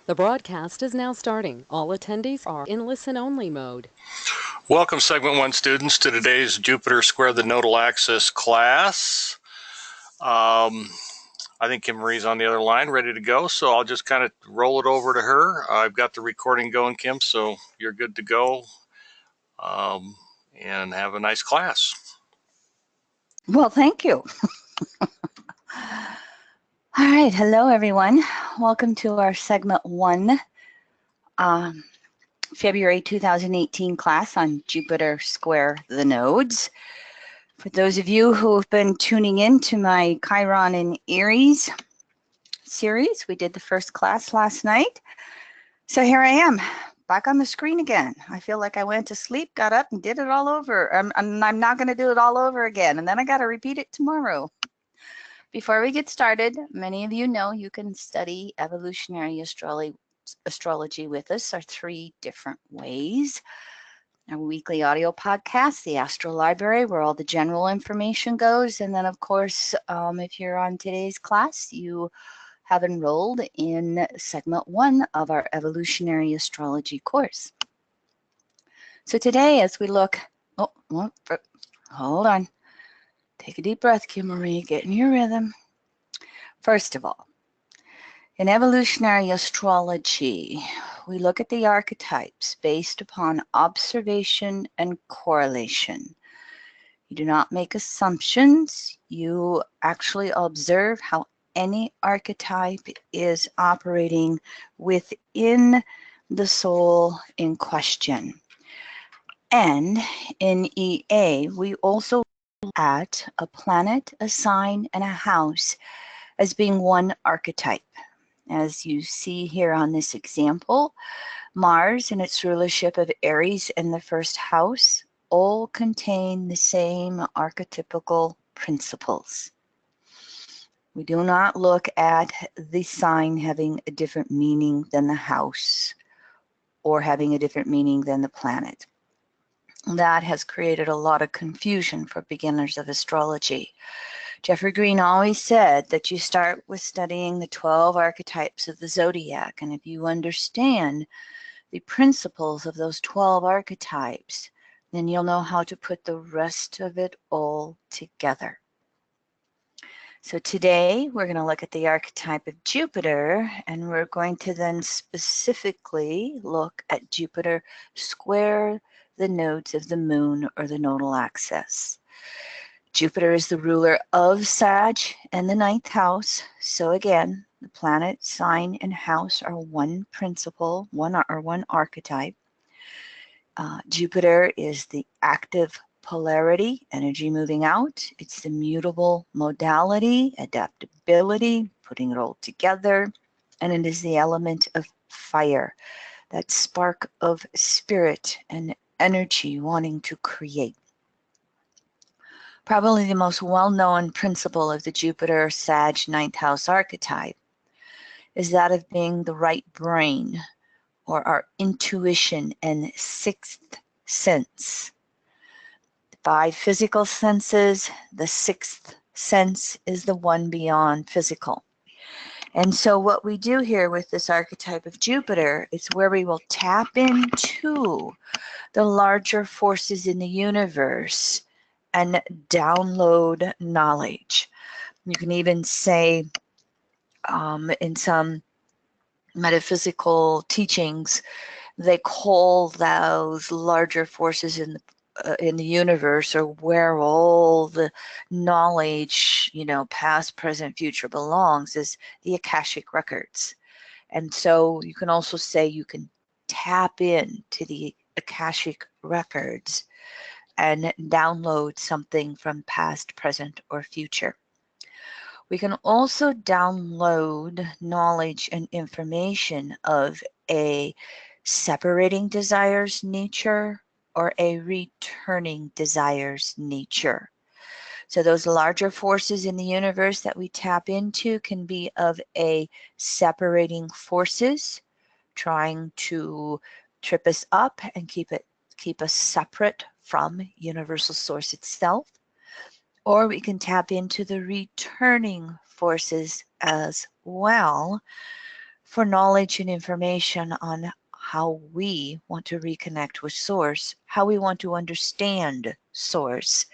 The broadcast is now starting. All attendees are in listen-only mode. Welcome, Segment 1 students, to today's Jupiter Square the Nodal Axis class. I think Kim Marie's on the other line, ready to go, so I'll just kind of roll it over to her. I've got the recording going, Kim, so you're good to go, and have a nice class. Well, thank you. All right, hello everyone. Welcome to our segment 1, February 2018 class on Jupiter Square the Nodes. For those of you who have been tuning in to my Chiron and Aries series, we did the first class last night. So here I am, back on the screen again. I feel like I went to sleep, got up and did it all over. And I'm not going to do it all over again. And then I got to repeat it tomorrow. Before we get started, many of you know you can study evolutionary astrology with us. Are 3 different ways. Our weekly audio podcast, the Astro Library, where all the general information goes. And then, of course, if you're on today's class, you have enrolled in segment 1 of our evolutionary astrology course. So today, as we look, hold on. Take a deep breath, Kim Marie, get in your rhythm. First of all, in evolutionary astrology, we look at the archetypes based upon observation and correlation. You do not make assumptions. You actually observe how any archetype is operating within the soul in question. And in EA, we also look at a planet, a sign, and a house as being one archetype. As you see here on this example, Mars and its rulership of Aries in the first house all contain the same archetypical principles. We do not look at the sign having a different meaning than the house or having a different meaning than the planet. That has created a lot of confusion for beginners of astrology. Jeffrey Green always said that you start with studying the 12 archetypes of the zodiac, and if you understand the principles of those 12 archetypes, then you'll know how to put the rest of it all together. So today we're going to look at the archetype of Jupiter, and we're going to then specifically look at Jupiter square the nodes of the moon or the nodal axis. Jupiter is the ruler of Sag and the 9th house. So again, the planet, sign, and house are one principle, one archetype. Jupiter is the active polarity, energy moving out. It's the mutable modality, adaptability, putting it all together. And it is the element of fire, that spark of spirit and energy wanting to create. Probably the most well-known principle of the Jupiter Sag 9th house archetype is that of being the right brain, or our intuition and 6th sense. 5 physical senses, the 6th sense is the one beyond physical. And so what we do here with this archetype of Jupiter is where we will tap into the larger forces in the universe and download knowledge. You can even say in some metaphysical teachings, they call those larger forces in the universe, or where all the knowledge, past, present, future belongs, is the Akashic records. And so you can also say you can tap into the Akashic records and download something from past, present, or future. We can also download knowledge and information of a separating desires nature or a returning desires nature. So those larger forces in the universe that we tap into can be of a separating forces, trying to trip us up and keep us separate from universal source itself. Or we can tap into the returning forces as well, for knowledge and information on how we want to reconnect with Source, how we want to understand Source,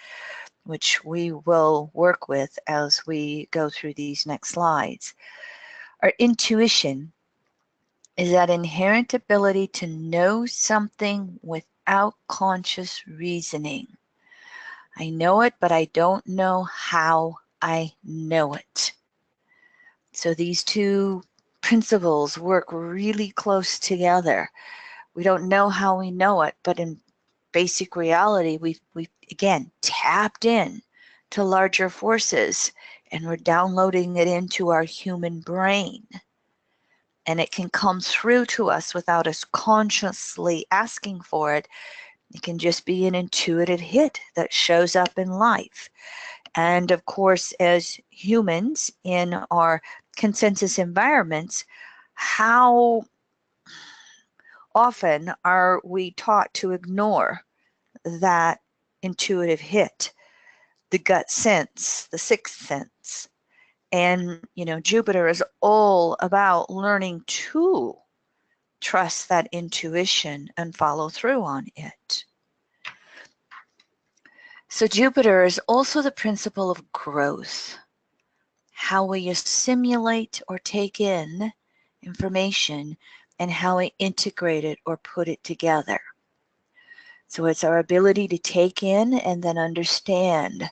which we will work with as we go through these next slides. Our intuition is that inherent ability to know something without conscious reasoning. I know it, but I don't know how I know it. So these two principles work really close together. We don't know how we know it, but in basic reality, we've again tapped in to larger forces, and we're downloading it into our human brain. And it can come through to us without us consciously asking for it. It can just be an intuitive hit that shows up in life. And of course, as humans in our consensus environments, how often are we taught to ignore that intuitive hit, the gut sense, the sixth sense? And, Jupiter is all about learning to trust that intuition and follow through on it. So Jupiter is also the principle of growth, how we assimilate or take in information and how we integrate it or put it together. So it's our ability to take in and then understand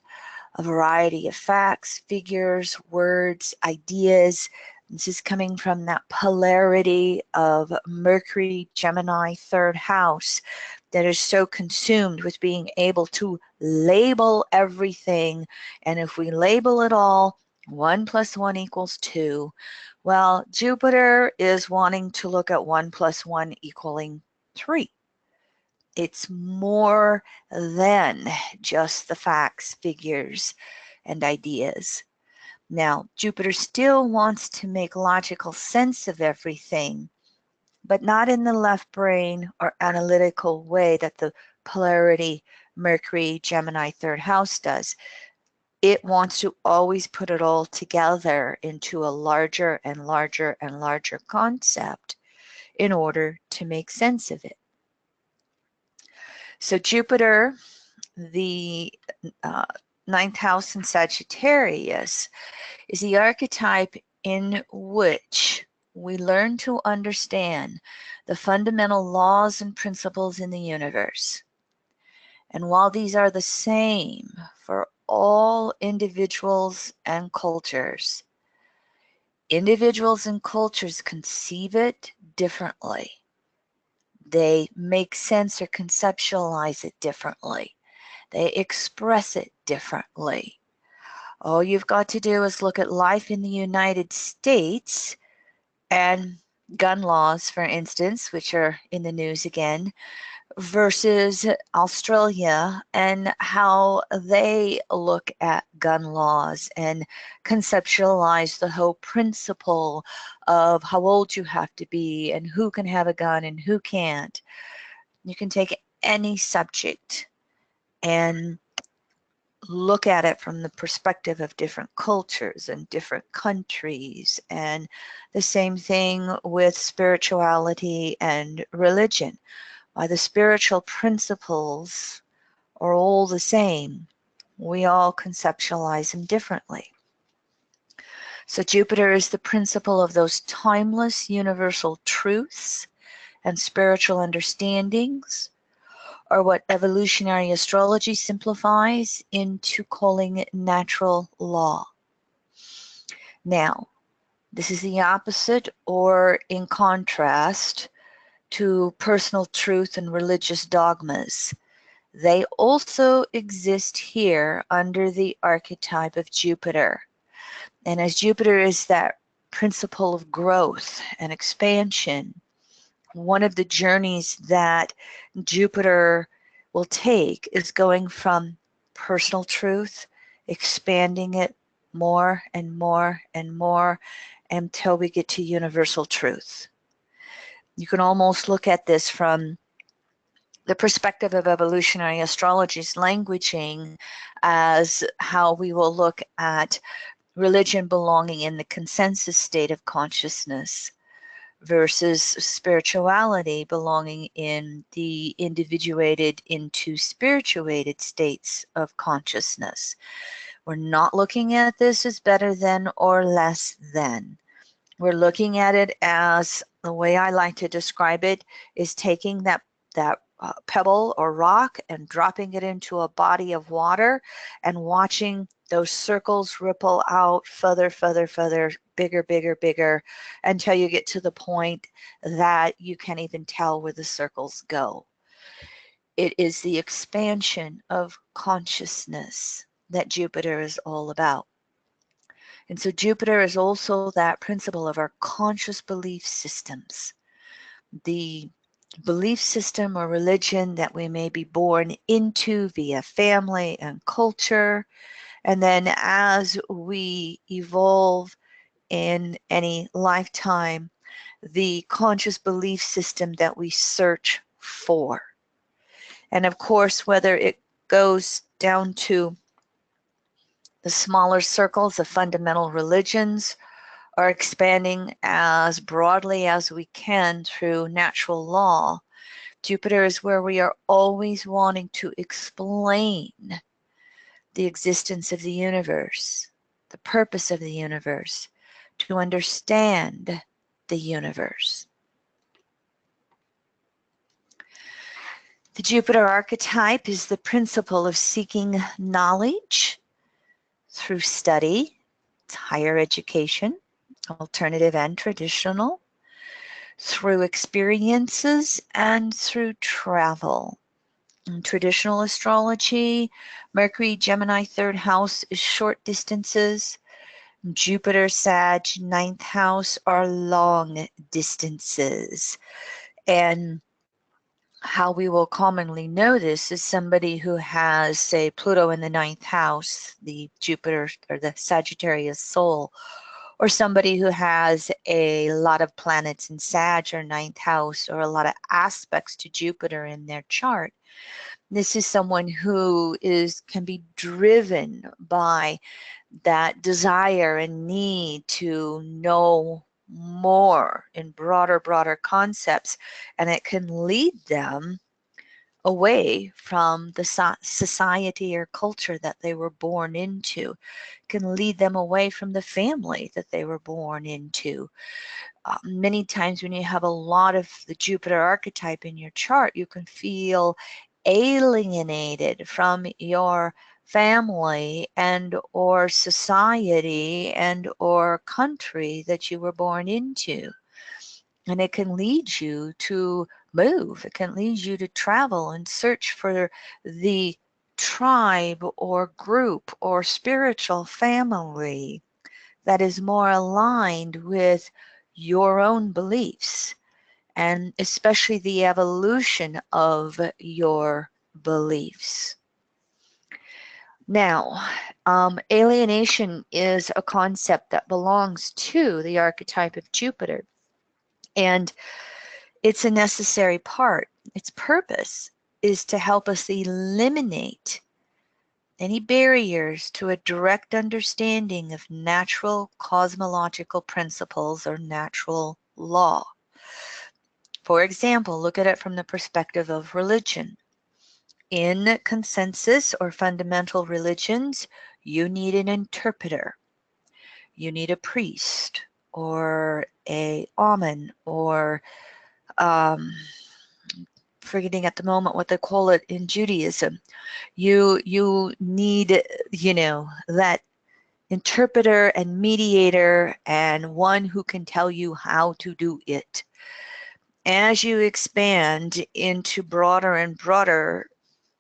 a variety of facts, figures, words, ideas. This is coming from that polarity of Mercury, Gemini, third house, that is so consumed with being able to label everything. And if we label it all, 1 + 1 = 2. Well, Jupiter is wanting to look at 1 + 1 = 3. It's more than just the facts, figures, and ideas. Now, Jupiter still wants to make logical sense of everything, but not in the left brain or analytical way that the polarity Mercury, Gemini, third house does. It wants to always put it all together into a larger and larger and larger concept in order to make sense of it. So Jupiter, the 9th house in Sagittarius, is the archetype in which we learn to understand the fundamental laws and principles in the universe. And while these are the same for all individuals and cultures, individuals and cultures conceive it differently. They make sense or conceptualize it differently. They express it differently. All you've got to do is look at life in the United States and gun laws, for instance, which are in the news again, versus Australia and how they look at gun laws and conceptualize the whole principle of how old you have to be and who can have a gun and who can't. You can take any subject and look at it from the perspective of different cultures and different countries, and the same thing with spirituality and religion. While the spiritual principles are all the same, we all conceptualize them differently. So Jupiter is the principle of those timeless universal truths and spiritual understandings, or what evolutionary astrology simplifies into calling it natural law. Now, this is the opposite or in contrast to personal truth and religious dogmas. They also exist here under the archetype of Jupiter. And as Jupiter is that principle of growth and expansion, one of the journeys that Jupiter will take is going from personal truth, expanding it more and more and more until we get to universal truth. You can almost look at this from the perspective of evolutionary astrology's languaging as how we will look at religion belonging in the consensus state of consciousness. versus spirituality belonging in the individuated into spirituated states of consciousness. We're not looking at this as better than or less than. We're looking at it as, the way I like to describe it is taking that pebble or rock and dropping it into a body of water and watching those circles ripple out further, bigger, bigger, until you get to the point that you can't even tell where the circles go. It is the expansion of consciousness that Jupiter is all about. And so Jupiter is also that principle of our conscious belief systems. The belief system or religion that we may be born into via family and culture. And then as we evolve in any lifetime, the conscious belief system that we search for. And of course, whether it goes down to the smaller circles of fundamental religions, or expanding as broadly as we can through natural law, Jupiter is where we are always wanting to explain the existence of the universe, the purpose of the universe, to understand the universe. The Jupiter archetype is the principle of seeking knowledge through study, higher education, alternative and traditional, through experiences and through travel. In traditional astrology, Mercury, Gemini, third house is short distances. Jupiter, Sag, ninth house are long distances. And how we will commonly know this is somebody who has, say, Pluto in the ninth house, the Jupiter or the Sagittarius soul, or somebody who has a lot of planets in Sag or ninth house, or a lot of aspects to Jupiter in their chart. This is someone who can be driven by that desire and need to know more in broader concepts, and it can lead them away from the society or culture that they were born into. It can lead them away from the family that they were born into. Many times when you have a lot of the Jupiter archetype in your chart, you can feel alienated from your family and or society and or country that you were born into. And it can lead you to move. It can lead you to travel and search for the tribe or group or spiritual family that is more aligned with your own beliefs, and especially the evolution of your beliefs. Now, alienation is a concept that belongs to the archetype of Jupiter, and it's a necessary part. Its purpose is to help us eliminate any barriers to a direct understanding of natural cosmological principles or natural law. For example, look at it from the perspective of religion. In consensus or fundamental religions, you need an interpreter. You need a priest or a shaman, or forgetting at the moment what they call it in Judaism. You need, that interpreter and mediator and one who can tell you how to do it. As you expand into broader and broader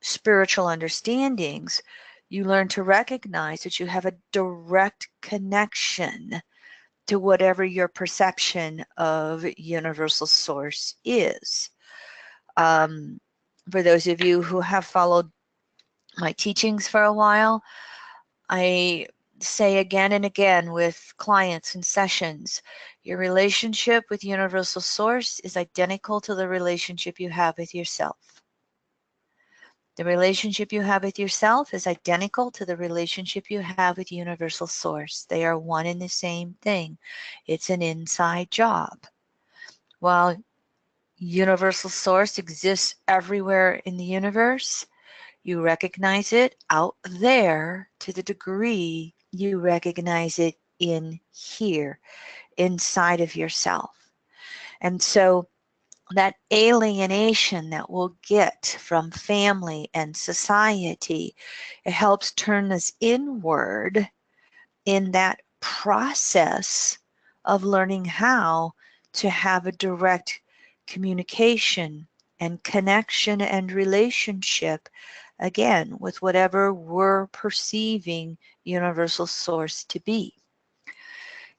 spiritual understandings, you learn to recognize that you have a direct connection to whatever your perception of universal source is. For those of you who have followed my teachings for a while, I say again and again with clients and sessions, your relationship with universal source is identical to the relationship you have with yourself. The relationship you have with yourself is identical to the relationship you have with universal source. They are one and the same thing. It's an inside job. While universal source exists everywhere in the universe, you recognize it out there to the degree you recognize it in here, inside of yourself. And so that alienation that we'll get from family and society, it helps turn us inward in that process of learning how to have a direct communication and connection and relationship, again, with whatever we're perceiving universal source to be.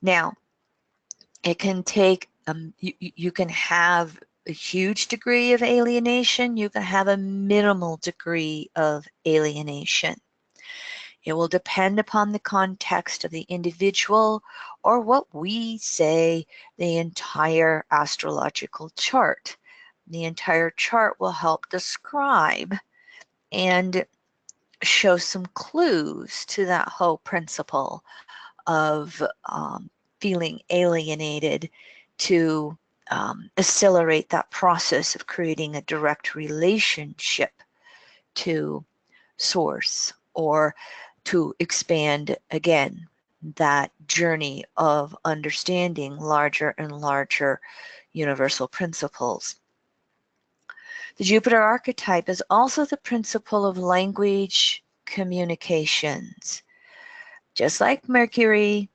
Now, it can take, you can have a huge degree of alienation, you can have a minimal degree of alienation. It will depend upon the context of the individual, or what we say, the entire astrological chart. The entire chart will help describe and show some clues to that whole principle of feeling alienated, to accelerate that process of creating a direct relationship to source, or to expand again that journey of understanding larger and larger universal principles. The Jupiter archetype is also the principle of language communications. Just like Mercury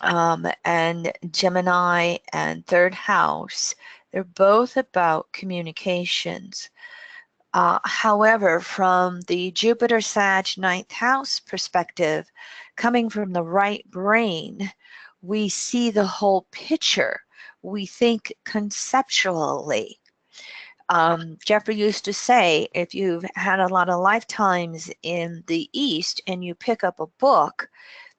and Gemini and third house, they're both about communications. However, from the Jupiter Sag ninth house perspective, coming from the right brain, we see the whole picture. We think conceptually. Jeffrey used to say, if you've had a lot of lifetimes in the East and you pick up a book,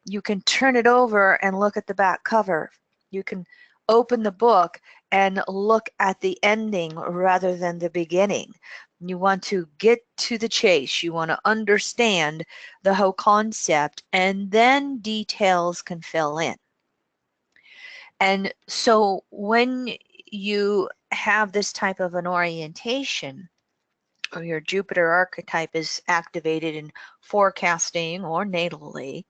you can turn it over and look at the back cover. You can open the book and look at the ending rather than the beginning. You want to get to the chase. You want to understand the whole concept, and then details can fill in. And so when you have this type of an orientation, or your Jupiter archetype is activated in forecasting or natally,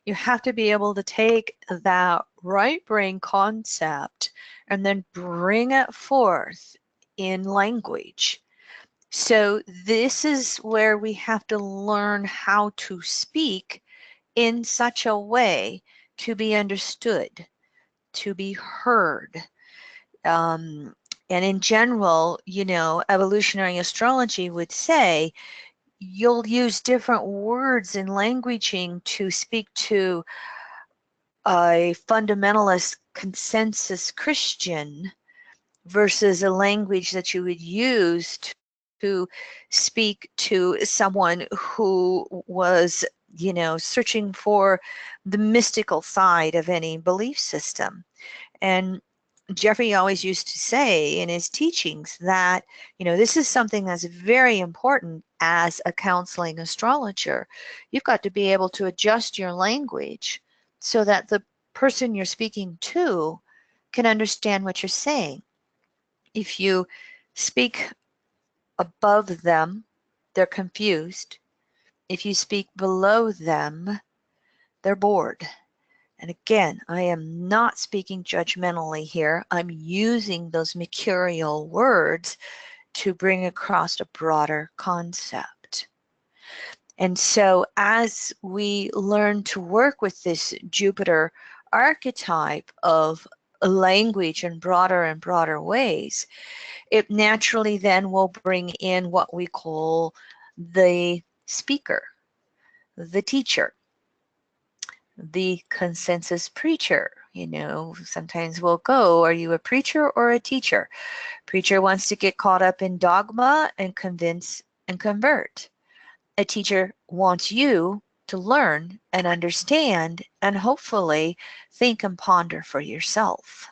you have to be able to take that right brain concept and then bring it forth in language. So this is where we have to learn how to speak in such a way to be understood, to be heard. And in general, you know, evolutionary astrology would say you'll use different words in languaging to speak to a fundamentalist consensus Christian versus a language that you would use to speak to someone who was, you know, searching for the mystical side of any belief system. And Jeffrey always used to say in his teachings that, you know, this is something that's very important as a counseling astrologer. You've got to be able to adjust your language so that the person you're speaking to can understand what you're saying. If you speak above them, they're confused. If you speak below them, they're bored. And again, I am not speaking judgmentally here. I'm using those mercurial words to bring across a broader concept. And so as we learn to work with this Jupiter archetype of language in broader and broader ways, it naturally then will bring in what we call the speaker, the teacher, the consensus preacher. You know, sometimes we'll go, are you a preacher or a teacher? Preacher wants to get caught up in dogma and convince and convert. A teacher wants you to learn and understand and hopefully think and ponder for yourself.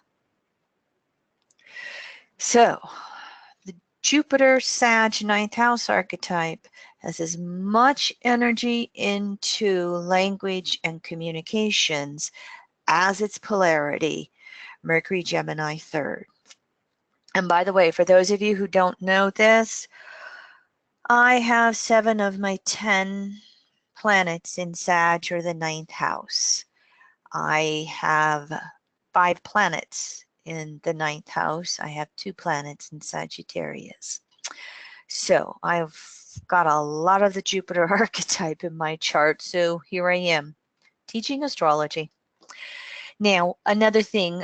So the Jupiter Sag ninth house archetype has as much energy into language and communications as its polarity, Mercury Gemini third. And by the way, for those of you who don't know this, I have 7 of my 10 planets in Sag, or the 9th house. I have 5 planets in the 9th house. I have 2 planets in Sagittarius. So I've got a lot of the Jupiter archetype in my chart. So here I am teaching astrology. Now, another thing,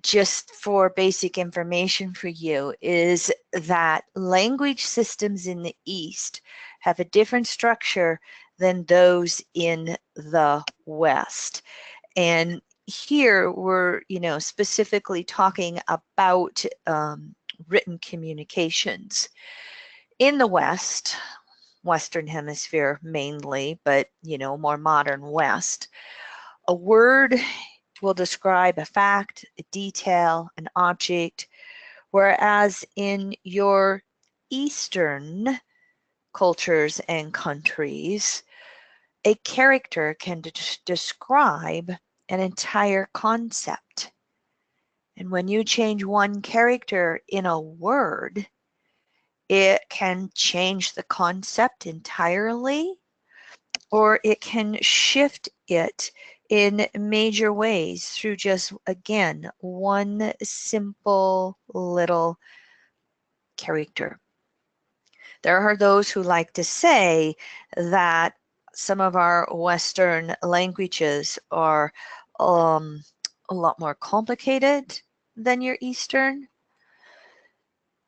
just for basic information for you, is that language systems in the East have a different structure than those in the West. And here we're, specifically talking about written communications. In the West, Western Hemisphere mainly, but, more modern West, a word will describe a fact, a detail, an object, whereas in your Eastern cultures and countries, a character can describe an entire concept. And when you change one character in a word, it can change the concept entirely, or it can shift it in major ways through just, again, one simple little character. There are those who like to say that some of our Western languages are a lot more complicated than your Eastern.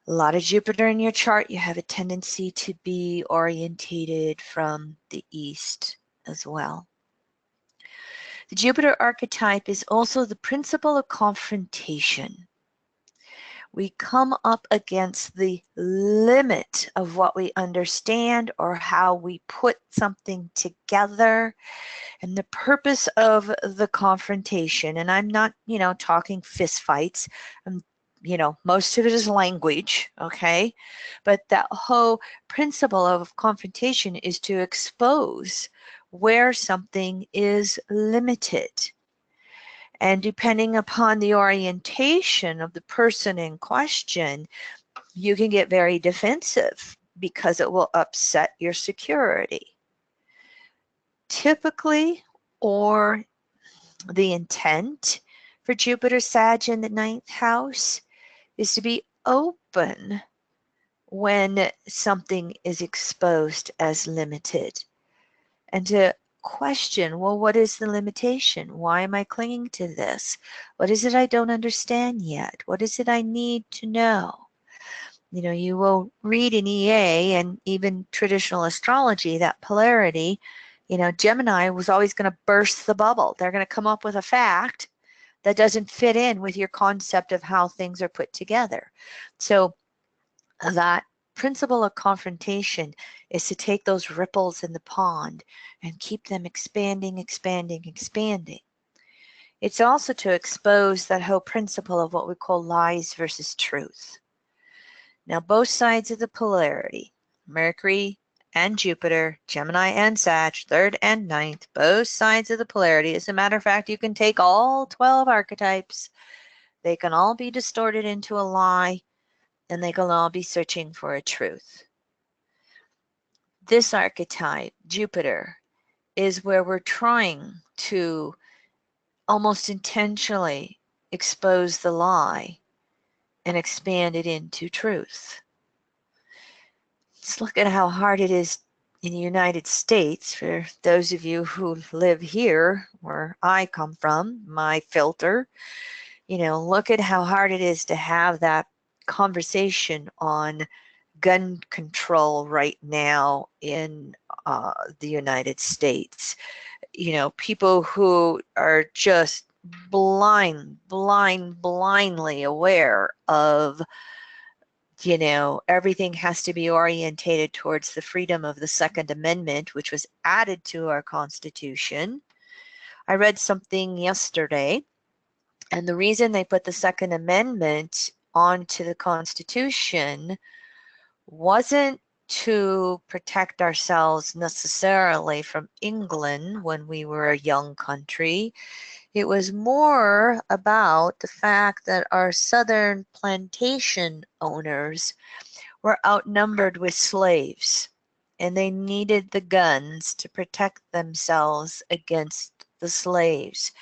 A lot of Jupiter in your chart, you have a tendency to be orientated from the East as well. The Jupiter archetype is also the principle of confrontation. We come up against the limit of what we understand or how we put something together. And the purpose of the confrontation, and I'm not, talking fist fights, most of it is language, okay? But that whole principle of confrontation is to expose where something is limited. And depending upon the orientation of the person in question, you can get very defensive because it will upset your security. Typically, or the intent for Jupiter Sag in the 9th house is to be open when something is exposed as limited, and to question, well, what is the limitation? Why am I clinging to this? What is it I don't understand yet? What is it I need to know? You will read in EA and even traditional astrology that polarity, Gemini was always going to burst the bubble. They're going to come up with a fact that doesn't fit in with your concept of how things are put together. So that principle of confrontation is to take those ripples in the pond and keep them expanding, expanding, expanding. It's also to expose that whole principle of what we call lies versus truth. Now, both sides of the polarity, Mercury and Jupiter, Gemini and Sag, 3rd and 9th, both sides of the polarity. As a matter of fact, you can take all 12 archetypes. They can all be distorted into a lie, and they can all be searching for a truth. This archetype, Jupiter, is where we're trying to almost intentionally expose the lie and expand it into truth. Let's look at how hard it is in the United States. For those of you who live here, where I come from, my filter, look at how hard it is to have that conversation on gun control right now in the United States. People who are just blindly aware of, everything has to be orientated towards the freedom of the Second Amendment, which was added to our Constitution. I read something yesterday, and the reason they put the Second Amendment onto the Constitution wasn't to protect ourselves necessarily from England when we were a young country. It was more about the fact that our southern plantation owners were outnumbered with slaves, and they needed the guns to protect themselves against the slaves.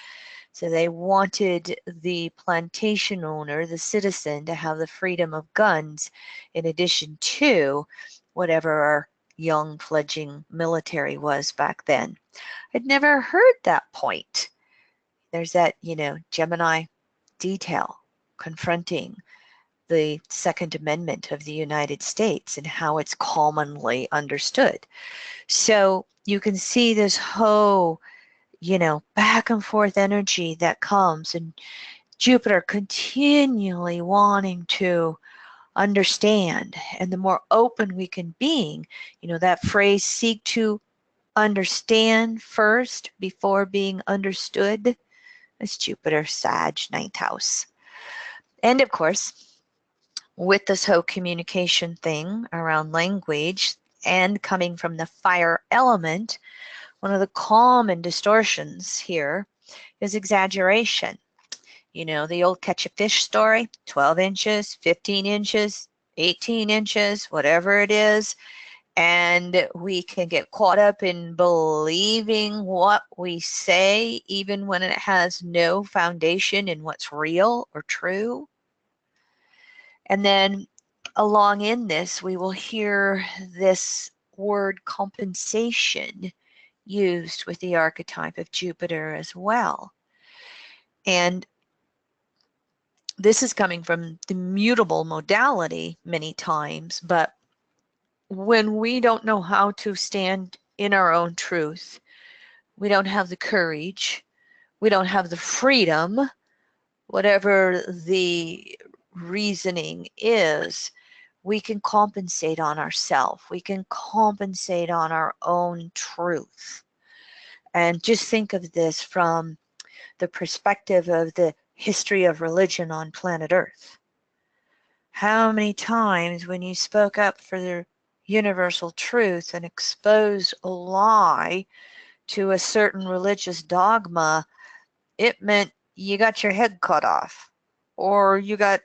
So they wanted the plantation owner, the citizen, to have the freedom of guns in addition to whatever our young fledgling military was back then. I'd never heard that point. There's that, Gemini detail confronting the Second Amendment of the United States and how it's commonly understood. So you can see this whole, back and forth energy that comes, and Jupiter continually wanting to understand. And the more open we can be, that phrase, seek to understand first before being understood. It's Jupiter, Sag, ninth house. And of course, with this whole communication thing around language and coming from the fire element, one of the common distortions here is exaggeration. The old catch a fish story, 12 inches, 15 inches, 18 inches, whatever it is. And we can get caught up in believing what we say, even when it has no foundation in what's real or true. And then along in this, we will hear this word compensation used with the archetype of Jupiter as well. And this is coming from the mutable modality many times, but when we don't know how to stand in our own truth, we don't have the courage, we don't have the freedom, whatever the reasoning is, we can compensate on ourselves. We can compensate on our own truth. And just think of this from the perspective of the history of religion on planet Earth. How many times when you spoke up for the universal truth and exposed a lie to a certain religious dogma, it meant you got your head cut off, or you got,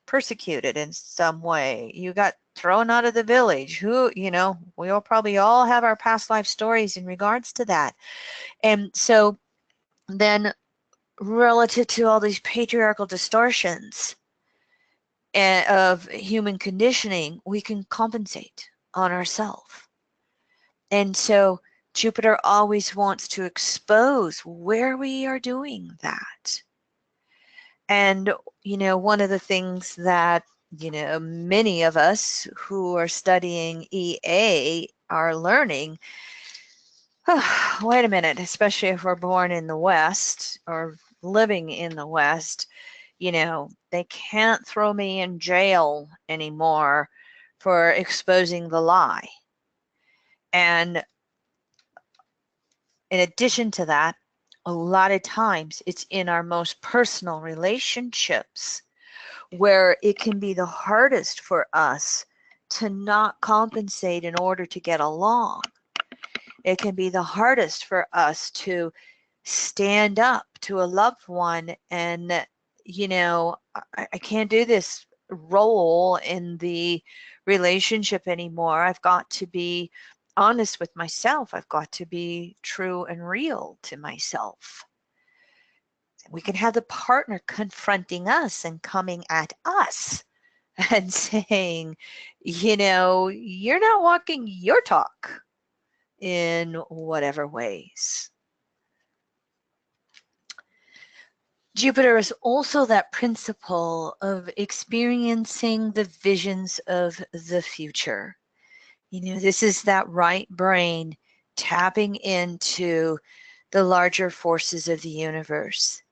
persecuted in some way. You got thrown out of the village. We'll probably all have our past life stories in regards to that. And so then relative to all these patriarchal distortions of human conditioning, we can compensate on ourselves. And so Jupiter always wants to expose where we are doing that. And, one of the things that, many of us who are studying EA are learning, wait a minute, especially if we're born in the West or living in the West, they can't throw me in jail anymore for exposing the lie. And in addition to that, a lot of times it's in our most personal relationships where it can be the hardest for us to not compensate in order to get along. It can be the hardest for us to stand up to a loved one and, I can't do this role in the relationship anymore. I've got to be honest with myself. I've got to be true and real to myself. We can have the partner confronting us and coming at us and saying, you're not walking your talk in whatever ways. Jupiter is also that principle of experiencing the visions of the future. This is that right brain tapping into the larger forces of the universe.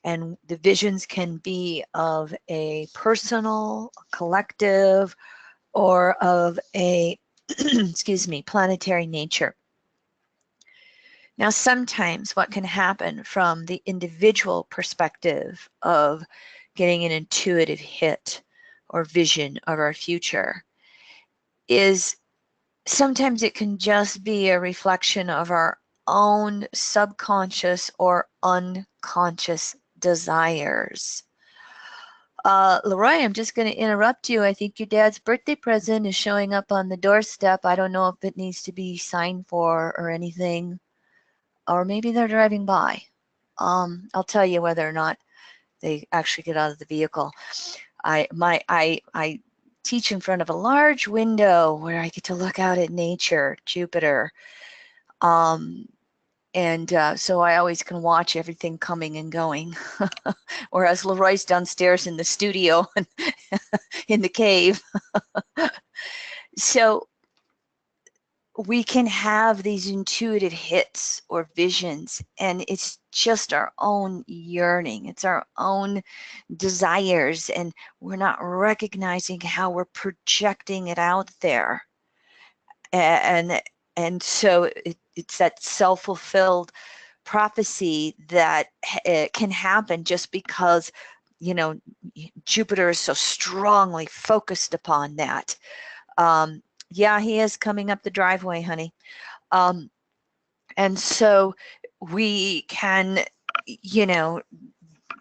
And the visions can be of a personal, collective, or of a, planetary nature. Now, sometimes what can happen from the individual perspective of getting an intuitive hit or vision of our future is sometimes it can just be a reflection of our own subconscious or unconscious desires. Leroy, I'm just going to interrupt you. I think your dad's birthday present is showing up on the doorstep. I don't know if it needs to be signed for or anything, or maybe they're driving by. I'll tell you whether or not they actually get out of the vehicle. I teach in front of a large window where I get to look out at nature, Jupiter. So I always can watch everything coming and going. Whereas Leroy's downstairs in the studio and in the cave. So we can have these intuitive hits or visions, and it's just our own yearning. It's our own desires, and we're not recognizing how we're projecting it out there. And so it's that self-fulfilled prophecy that can happen just because, you know, Jupiter is so strongly focused upon that. Yeah, he is coming up the driveway, honey. And so we can, you know,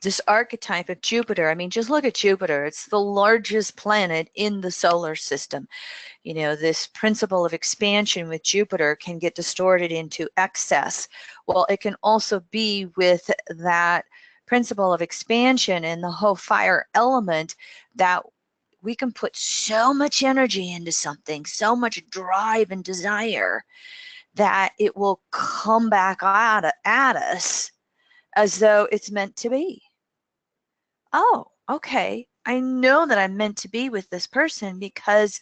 this archetype of Jupiter, I mean, just look at Jupiter. It's the largest planet in the solar system. You know, this principle of expansion with Jupiter can get distorted into excess. Well, it can also be with that principle of expansion and the whole fire element that we can put so much energy into something, so much drive and desire, that it will come back at us as though it's meant to be. Oh, okay. I know that I'm meant to be with this person because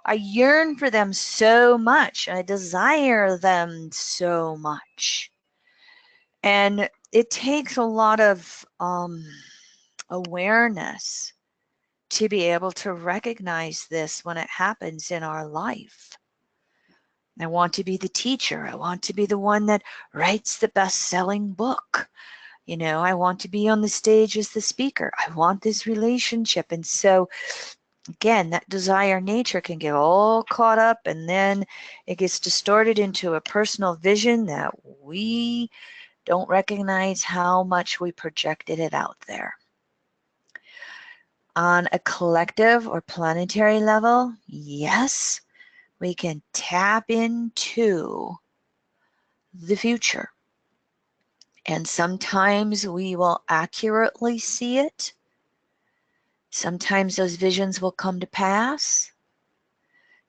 I yearn for them so much. I desire them so much. And it takes a lot of awareness to be able to recognize this when it happens in our life. I want to be the teacher. I want to be the one that writes the best-selling book. You know, I want to be on the stage as the speaker. I want this relationship. And so, again, that desire nature can get all caught up, and then it gets distorted into a personal vision that we don't recognize how much we projected it out there. On a collective or planetary level, yes, we can tap into the future. And sometimes we will accurately see it. Sometimes those visions will come to pass.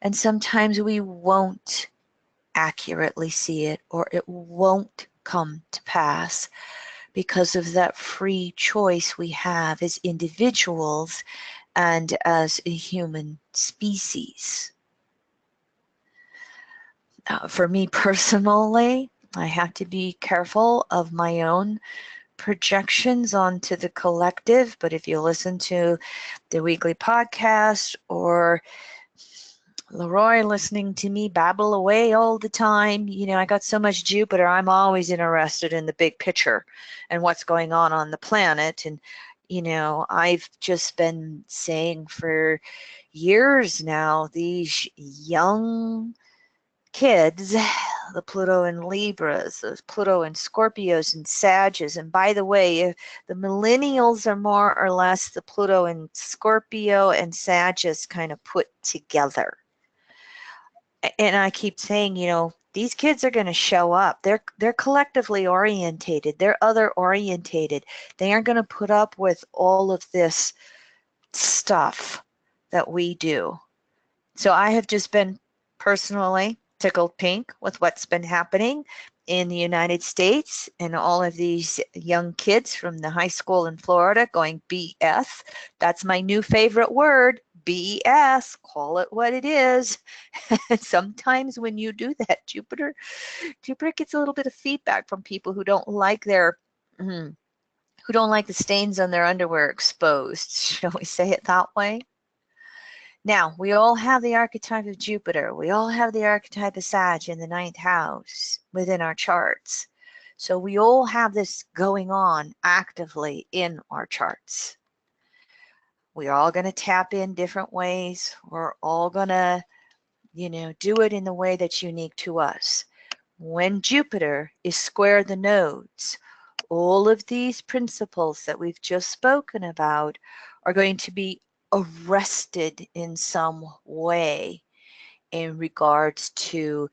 And sometimes we won't accurately see it, or it won't come to pass because of that free choice we have as individuals and as a human species. For me personally, I have to be careful of my own projections onto the collective, but if you listen to the weekly podcast or Leroy listening to me babble away all the time, you know, I got so much Jupiter, I'm always interested in the big picture and what's going on the planet. And, you know, I've just been saying for years now, these young kids, the Pluto and Libras, those Pluto and Scorpios and Sagittarius. And by the way, the millennials are more or less the Pluto and Scorpio and Sagittarius kind of put together. And I keep saying, you know, these kids are going to show up. They're collectively orientated. They're other orientated. They aren't going to put up with all of this stuff that we do. So I have just been personally tickled pink with what's been happening in the United States and all of these young kids from the high school in Florida going BS. That's my new favorite word, BS. Call it what it is. Sometimes when you do that, Jupiter gets a little bit of feedback from people who don't like their who don't like the stains on their underwear exposed. Shall we say it that way? Now, we all have the archetype of Jupiter. We all have the archetype of Sag in the 9th house within our charts. So we all have this going on actively in our charts. We're all going to tap in different ways. We're all going to, you know, do it in the way that's unique to us. When Jupiter is square the nodes, all of these principles that we've just spoken about are going to be arrested in some way in regards to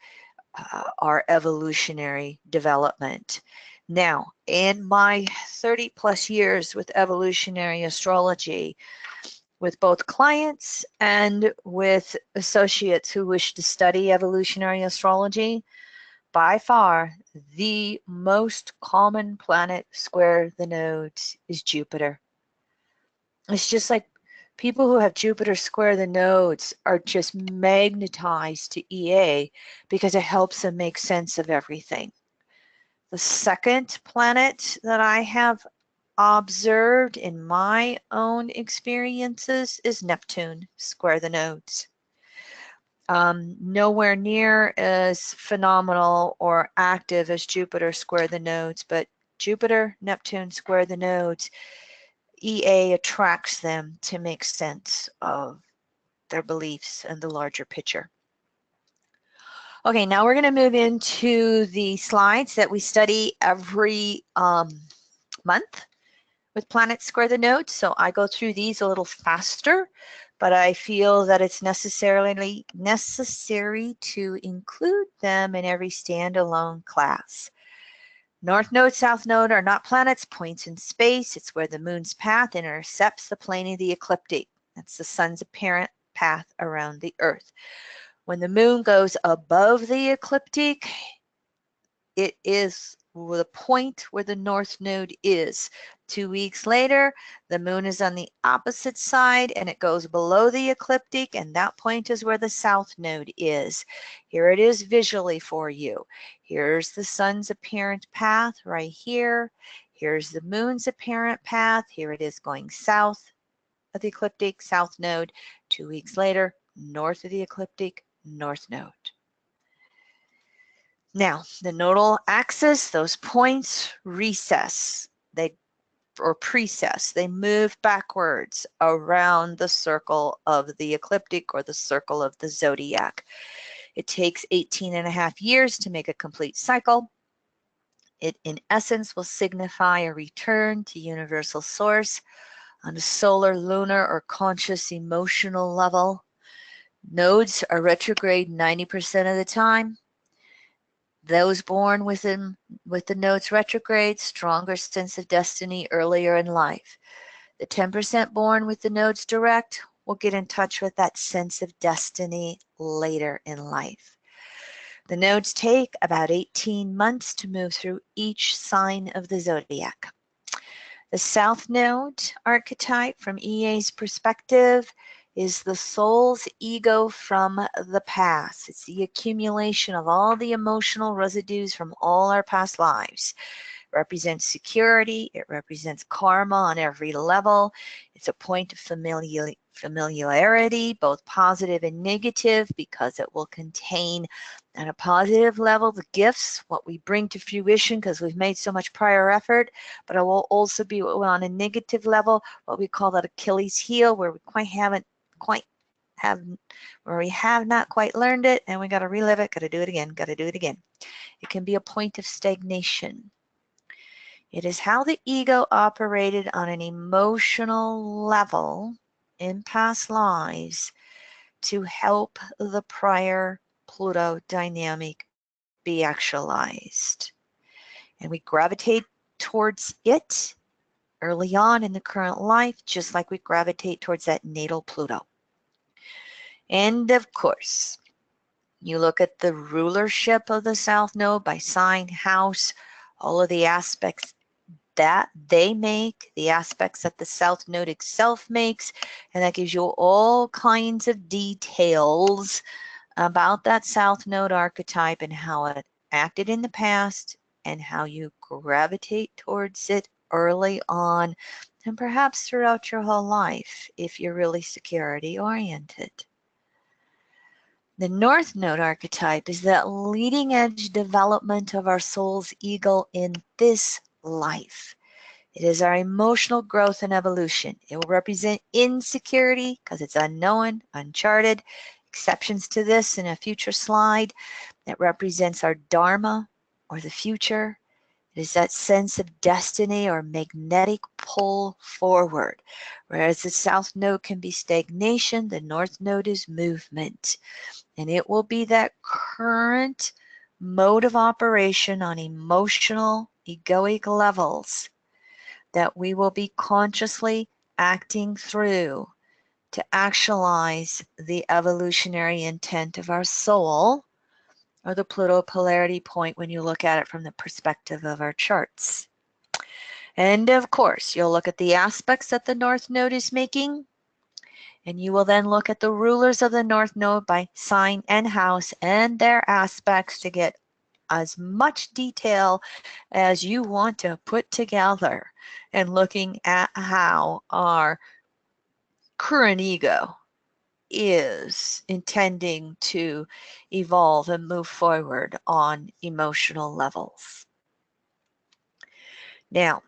our evolutionary development. Now, in my 30 plus years with evolutionary astrology, with both clients and with associates who wish to study evolutionary astrology, by far the most common planet square the nodes is Jupiter. It's just like people who have Jupiter square the nodes are just magnetized to EA because it helps them make sense of everything. The second planet that I have observed in my own experiences is Neptune square the nodes. Nowhere near as phenomenal or active as Jupiter square the nodes, but Jupiter, Neptune square the nodes, EA attracts them to make sense of their beliefs and the larger picture. Okay, now we're going to move into the slides that we study every month with planets square the nodes. So I go through these a little faster, but I feel that it's necessary to include them in every standalone class. North node, south node are not planets, points in space. It's where the moon's path intercepts the plane of the ecliptic. That's the sun's apparent path around the earth. When the moon goes above the ecliptic, it is the point where the north node is. 2 weeks later, the moon is on the opposite side and it goes below the ecliptic, and that point is where the south node is. Here it is visually for you. Here's the sun's apparent path right here. Here's the moon's apparent path. Here it is going south of the ecliptic, south node. 2 weeks later, north of the ecliptic, north node. Now, the nodal axis, those points recess, or precess, they move backwards around the circle of the ecliptic or the circle of the zodiac. It takes 18.5 years to make a complete cycle. It, in essence, will signify a return to universal source on a solar, lunar, or conscious emotional level. Nodes are retrograde 90% of the time. Those born with the nodes retrograde, stronger sense of destiny earlier in life. The 10% born with the nodes direct will get in touch with that sense of destiny later in life. The nodes take about 18 months to move through each sign of the zodiac. The South Node archetype from EA's perspective is the soul's ego from the past. It's the accumulation of all the emotional residues from all our past lives. It represents security. It represents karma on every level. It's a point of familiarity, both positive and negative, because it will contain on a positive level the gifts, what we bring to fruition because we've made so much prior effort, but it will also be on a negative level, what we call that Achilles heel, where we have not quite learned it, and we got to relive it, got to do it again. It can be a point of stagnation. It is how the ego operated on an emotional level in past lives to help the prior Pluto dynamic be actualized. And we gravitate towards it early on in the current life, just like we gravitate towards that natal Pluto. And of course, you look at the rulership of the South Node by sign, house, all of the aspects that they make, the aspects that the South Node itself makes, and that gives you all kinds of details about that South Node archetype and how it acted in the past and how you gravitate towards it early on and perhaps throughout your whole life if you're really security oriented. The North Node archetype is that leading edge development of our soul's ego in this life. It is our emotional growth and evolution. It will represent insecurity because it's unknown, uncharted. exceptions to this in a future slide. That represents our Dharma, or the future. It is that sense of destiny or magnetic pull forward. Whereas the south node can be stagnation, the north node is movement. And it will be that current mode of operation on emotional, egoic levels that we will be consciously acting through to actualize the evolutionary intent of our soul, or the Pluto polarity point when you look at it from the perspective of our charts. And of course, you'll look at the aspects that the North Node is making, and you will then look at the rulers of the North Node by sign and house and their aspects to get as much detail as you want to put together, and looking at how our current ego is intending to evolve and move forward on emotional levels. Now,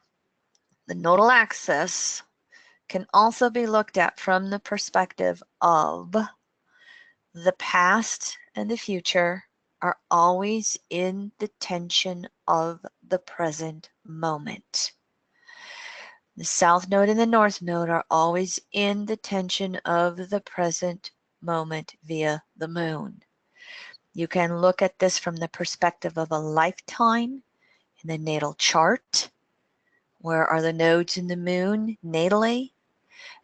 the nodal axis can also be looked at from the perspective of the past and the future are always in the tension of the present moment. The south node and the north node are always in the tension of the present moment via the moon. You can look at this from the perspective of a lifetime in the natal chart. Where are the nodes in the moon natally?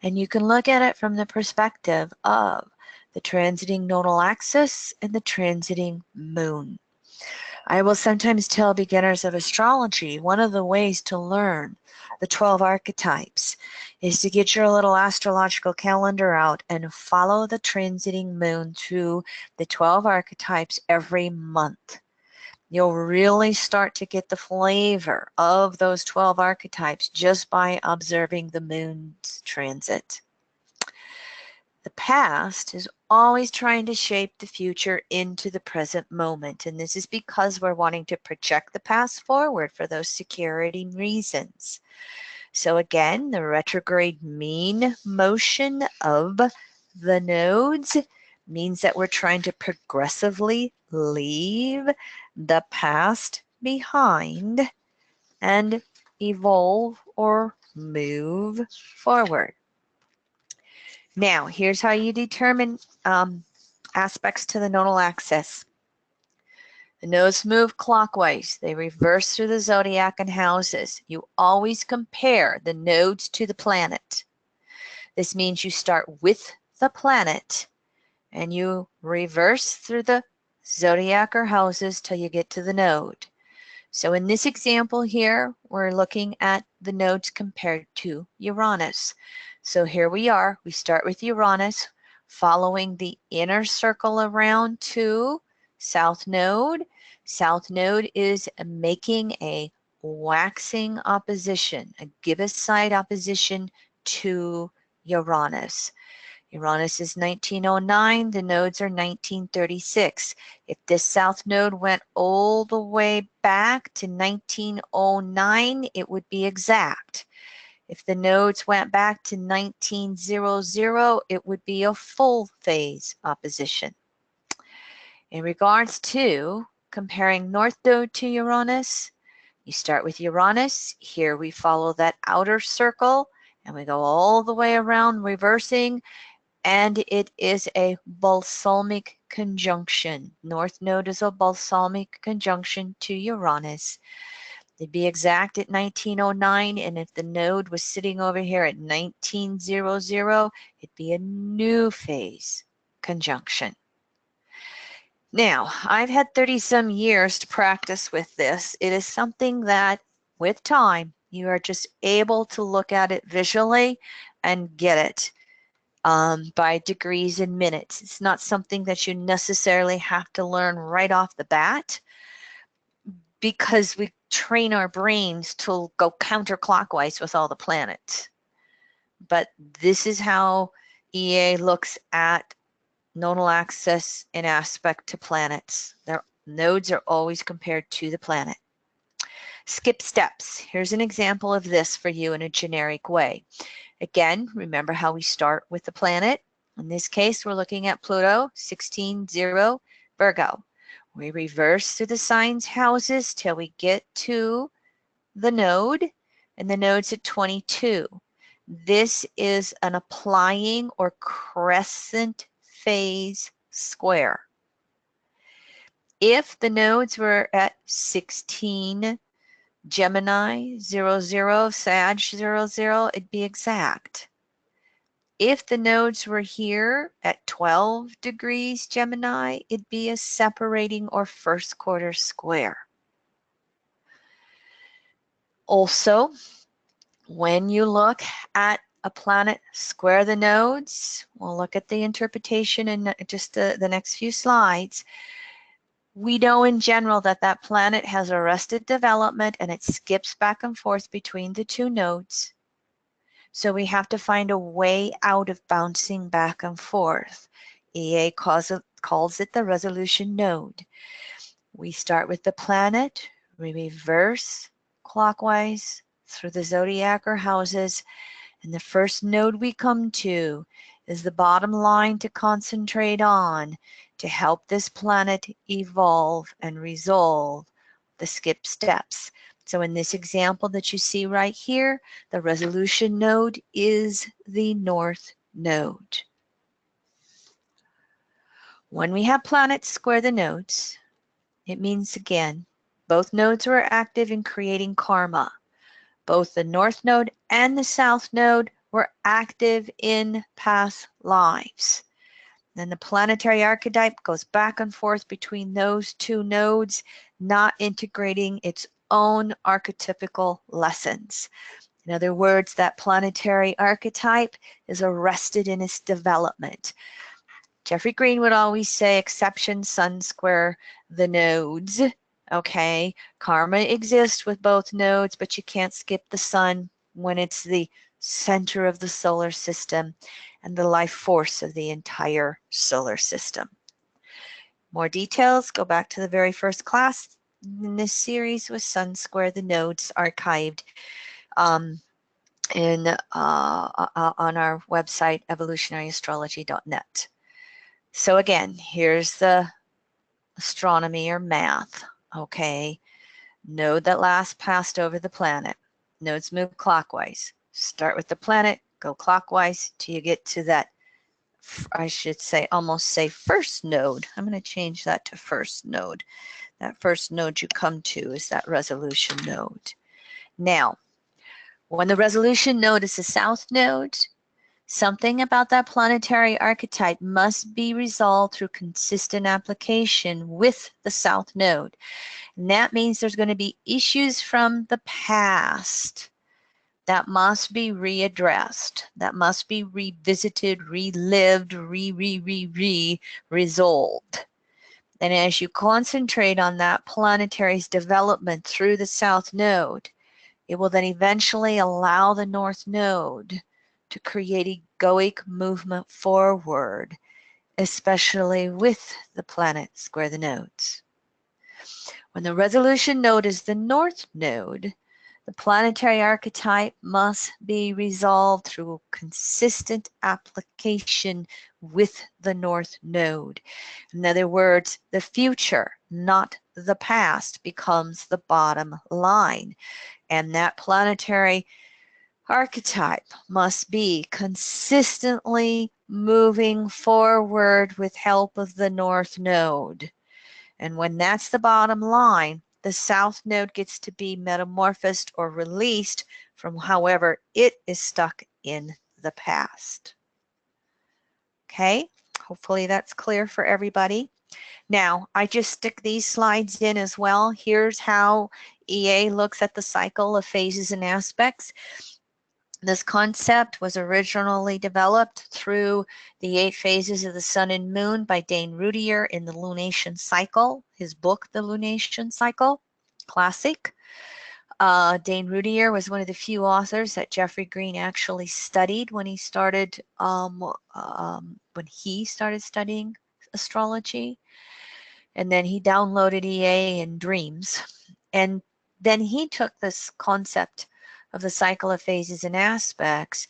And you can look at it from the perspective of the transiting nodal axis and the transiting moon. I will sometimes tell beginners of astrology, one of the ways to learn the 12 archetypes is to get your little astrological calendar out and follow the transiting moon through the 12 archetypes every month. You'll really start to get the flavor of those 12 archetypes just by observing the moon's transit. The past is always trying to shape the future into the present moment, and this is because we're wanting to project the past forward for those security reasons. So again, the retrograde mean motion of the nodes means that we're trying to progressively leave the past behind and evolve or move forward. Now, here's how you determine aspects to the nodal axis. The nodes move clockwise. They reverse through the zodiac and houses. You always compare the nodes to the planet. This means you start with the planet and you reverse through the zodiac or houses till you get to the node. So in this example here, we're looking at the nodes compared to Uranus. So here we are. We start with Uranus, following the inner circle around to South Node. South Node is making a waxing opposition, a gibbous-side opposition to Uranus. Uranus is 1909, the nodes are 1936. If this south node went all the way back to 1909, it would be exact. If the nodes went back to 1900, it would be a full phase opposition. In regards to comparing North Node to Uranus, you start with Uranus. Here we follow that outer circle and we go all the way around reversing, and it is a balsamic conjunction. North Node is a balsamic conjunction to Uranus. To be exact, at 1909, and if the node was sitting over here at 1900, it'd be a new phase conjunction. Now, I've had 30-some years to practice with this. It is something that, with time, you are just able to look at it visually and get it. By degrees and minutes. It's not something that you necessarily have to learn right off the bat, because we train our brains to go counterclockwise with all the planets. But this is how EA looks at nodal axis in aspect to planets. Their nodes are always compared to the planet. Skip steps. Here's an example of this for you in a generic way. Again, remember how we start with the planet In this case, we're looking at Pluto, 16-0, Virgo. We reverse through the signs houses till we get to the node, and the node's at 22. This is an applying or crescent phase square. If the nodes were at 16, Gemini 00, Sag 00, it'd be exact. If the nodes were here at 12 degrees Gemini, it'd be a separating or first quarter square. Also, when you look at a planet square the nodes, we'll look at the interpretation in just the next few slides. We know in general that that planet has arrested development and it skips back and forth between the two nodes. So we have to find a way out of bouncing back and forth. EA calls it the resolution node. We start with the planet, we reverse clockwise through the zodiac or houses, and the first node we come to is the bottom line to concentrate on to help this planet evolve and resolve the skip steps. So in this example that you see right here, the resolution node is the north node. When we have planets square the nodes, it means again, both nodes were active in creating karma. Both the north node and the south node were active in past lives. Then the planetary archetype goes back and forth between those two nodes, not integrating its own archetypical lessons. In other words, that planetary archetype is arrested in its development. Jeffrey Green would always say, exception, sun square the nodes. Okay, karma exists with both nodes, but you can't skip the sun when it's the center of the solar system and the life force of the entire solar system. More details, go back to the very first class in this series with Sun Square the Nodes archived on our website, evolutionaryastrology.net. So again, here's the astronomy or math, okay? Node that last passed over the planet. Nodes move clockwise. Start with the planet, go clockwise till you get to that, I should say, almost say first node. I'm going to change that to first node. That first node you come to is that resolution node. Now, when the resolution node is the south node, something about that planetary archetype must be resolved through consistent application with the south node. And that means there's going to be issues from the past that must be readdressed, that must be revisited, relived, resolved. And as you concentrate on that planetary's development through the south node, it will then eventually allow the north node to create egoic movement forward, especially with the planet square the nodes. When the resolution node is the north node, the planetary archetype must be resolved through consistent application with the north node. In other words, the future, not the past, becomes the bottom line. And that planetary archetype must be consistently moving forward with help of the north node. And when that's the bottom line, the south node gets to be metamorphosed or released from however it is stuck in the past. Okay, hopefully that's clear for everybody. Now, I just stick these slides in as well. Here's how EA looks at the cycle of phases and aspects. This concept was originally developed through the 8 phases of the sun and moon by Dane Rudier in the Lunation Cycle, his book, The Lunation Cycle, classic. Dane Rudier was one of the few authors that Jeffrey Green actually studied when he started studying astrology. And then he downloaded EA in dreams. And then he took this concept of the cycle of phases and aspects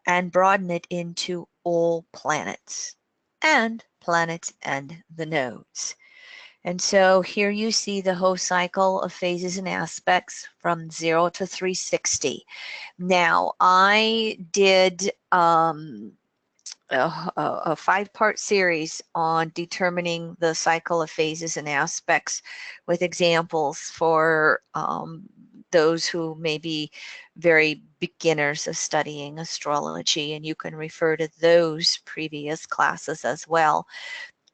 and broaden it into all planets and the nodes. And so here you see the whole cycle of phases and aspects from 0 to 360. Now, I did a 5-part series on determining the cycle of phases and aspects with examples for those who may be very beginners of studying astrology, and you can refer to those previous classes as well.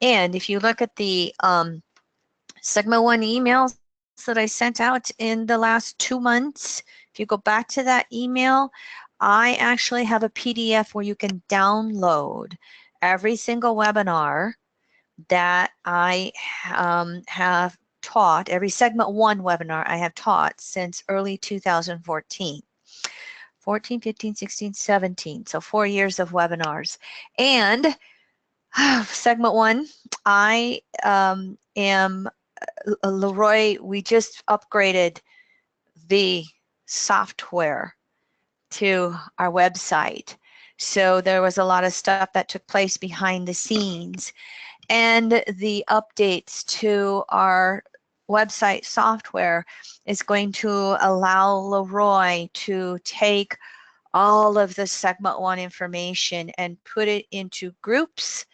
And if you look at the Sigma 1 emails that I sent out in the last 2 months, if you go back to that email, I actually have a PDF where you can download every single webinar that I have taught, every segment 1 webinar I have taught since early 2014. 14, 15, 16, 17, so 4 years of webinars. And segment 1, I am Leroy, we just upgraded the software to our website. So there was a lot of stuff that took place behind the scenes. And the updates to our website software is going to allow Leroy to take all of the segment 1 information and put it into groups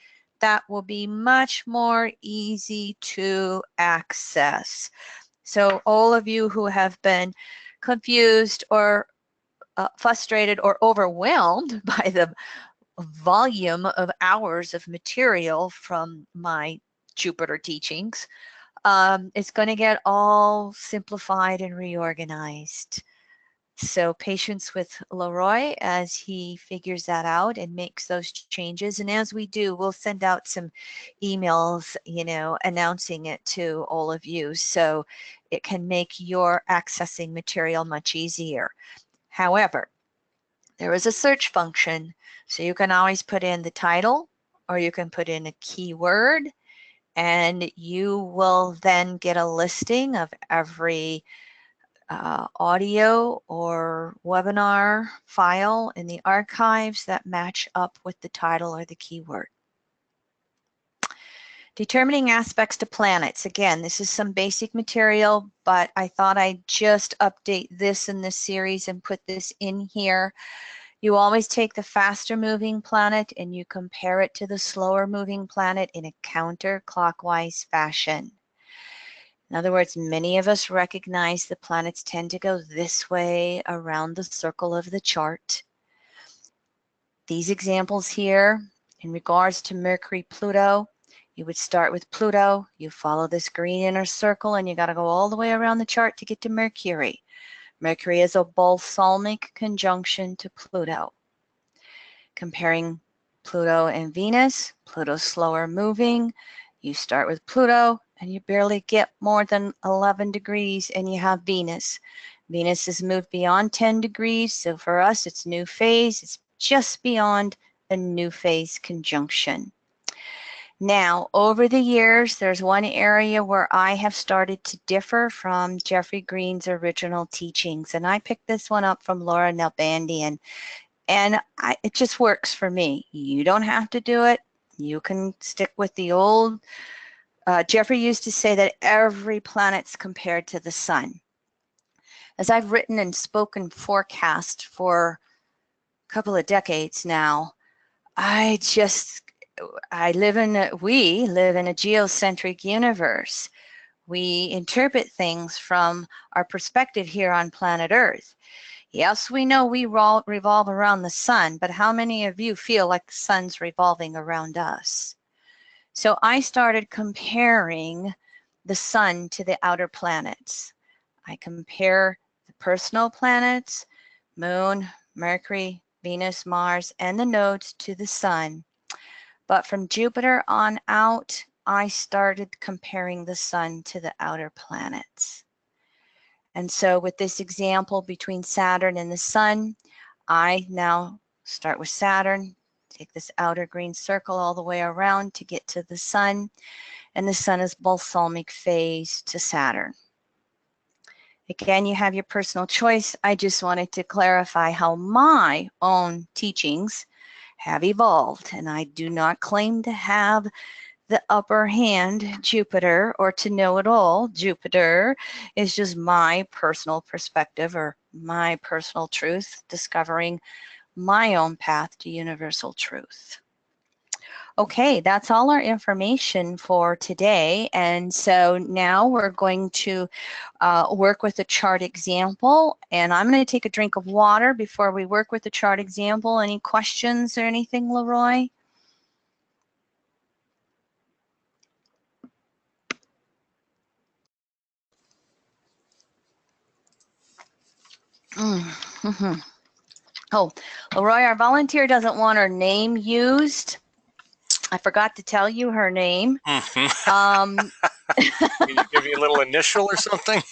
that will be much more easy to access. So all of you who have been confused or frustrated or overwhelmed by the volume of hours of material from my Jupiter teachings, it's going to get all simplified and reorganized. So patience with Leroy as he figures that out and makes those changes. And as we do, we'll send out some emails, announcing it to all of you so it can make your accessing material much easier. However, there is a search function, so you can always put in the title or you can put in a keyword, and you will then get a listing of every audio or webinar file in the archives that match up with the title or the keyword. Determining aspects to planets. Again, this is some basic material, but I thought I'd just update this in this series and put this in here. You always take the faster moving planet and you compare it to the slower moving planet in a counterclockwise fashion. In other words, many of us recognize the planets tend to go this way around the circle of the chart. These examples here, in regards to Mercury, Pluto, you would start with Pluto, you follow this green inner circle, and you got to go all the way around the chart to get to Mercury. Mercury is a balsamic conjunction to Pluto. Comparing Pluto and Venus, Pluto's slower moving. You start with Pluto and you barely get more than 11 degrees and you have Venus. Venus has moved beyond 10 degrees, so for us it's new phase. It's just beyond a new phase conjunction. Now, over the years, there's one area where I have started to differ from Jeffrey Green's original teachings, and I picked this one up from Laura Nalbandian, and it just works for me. You don't have to do it. You can stick with the old. Jeffrey used to say that every planet's compared to the sun. As I've written and spoken forecast for a couple of decades now, we live in a geocentric universe. We interpret things from our perspective here on planet Earth. Yes, we know we revolve around the sun, but how many of you feel like the sun's revolving around us? So I started comparing the sun to the outer planets. I compare the personal planets, Moon, Mercury, Venus, Mars, and the nodes to the sun. But from Jupiter on out, I started comparing the sun to the outer planets. And so with this example between Saturn and the sun, I now start with Saturn, take this outer green circle all the way around to get to the sun, and the sun is balsamic phase to Saturn. Again, you have your personal choice. I just wanted to clarify how my own teachings have evolved, and I do not claim to have the upper hand, Jupiter, or to know it all. Jupiter is just my personal perspective or my personal truth, discovering my own path to universal truth. Okay, that's all our information for today. And so now we're going to work with a chart example. And I'm going to take a drink of water before we work with the chart example. Any questions or anything, Leroy? Mm-hmm. Oh, Leroy, our volunteer doesn't want her name used. I forgot to tell you her name. Can you give me a little initial or something?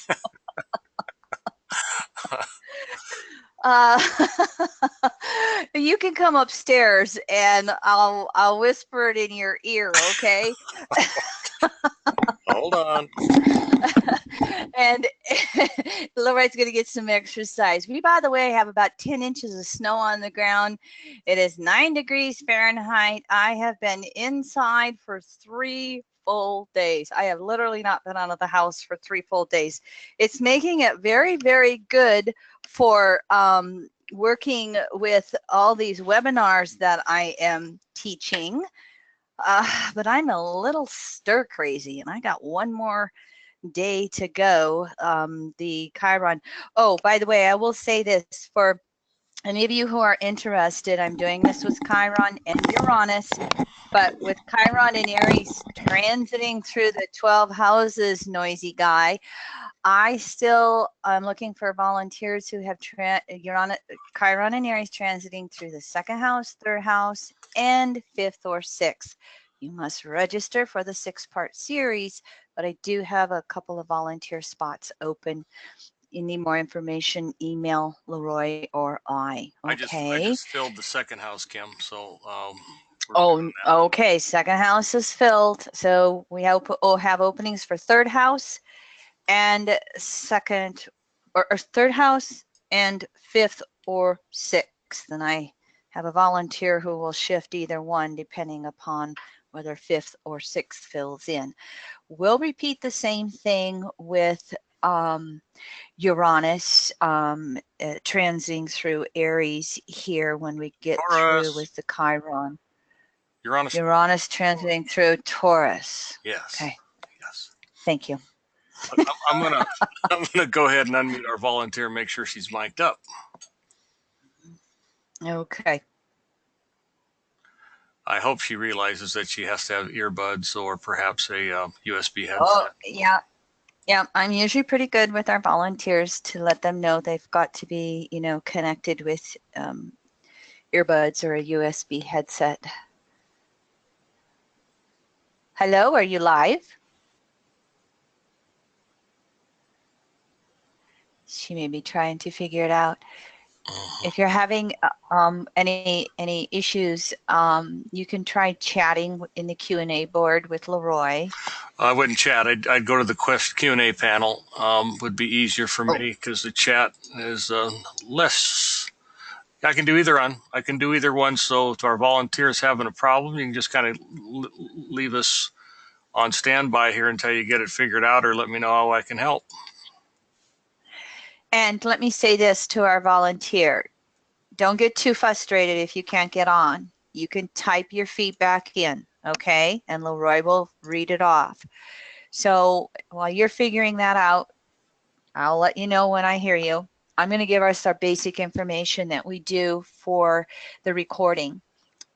You can come upstairs and I'll whisper it in your ear, okay? Hold on. And Leroy's going to get some exercise. We, by the way, have about 10 inches of snow on the ground. It is 9 degrees Fahrenheit. I have been inside for 3 full days. I have literally not been out of the house for 3 full days. It's making it very, very good for working with all these webinars that I am teaching. But I'm a little stir crazy, and I got one more day to go. The Chiron. Oh, by the way, I will say this for any of you who are interested. I'm doing this with Chiron and Uranus, but with Chiron and Aries transiting through the 12 houses, noisy guy, I still am looking for volunteers who have Chiron and Aries transiting through the 2nd house, 3rd house, and 5th or 6th. You must register for the 6-part series, but I do have a couple of volunteer spots open. You need more information, email Leroy or I. Okay. I just filled the 2nd house, Kim. So oh, okay. 2nd house is filled. So we have openings for 3rd house and 2nd or 3rd house and 5th or 6th. And I have a volunteer who will shift either one depending upon whether 5th or 6th fills in. We'll repeat the same thing with Uranus transiting through Aries here when we get through with the Chiron. Uranus transiting through Taurus. Yes. Okay. Yes. Thank you. I'm gonna go ahead and unmute our volunteer and make sure she's mic'd up. Okay. I hope she realizes that she has to have earbuds or perhaps a USB headset. Oh, yeah. Yeah, I'm usually pretty good with our volunteers to let them know they've got to be, connected with earbuds or a USB headset. Hello, are you live? She may be trying to figure it out. If you're having any issues, you can try chatting in the Q&A board with Leroy. I wouldn't chat. I'd go to the Q&A panel. Would be easier for me because the chat is less. I can do either one. I can do either one. So if our volunteers having a problem, you can just kind of leave us on standby here until you get it figured out, or let me know how I can help. And let me say this to our volunteer. Don't get too frustrated if you can't get on. You can type your feedback in, okay? And Leroy will read it off. So while you're figuring that out, I'll let you know when I hear you. I'm going to give us our basic information that we do for the recording.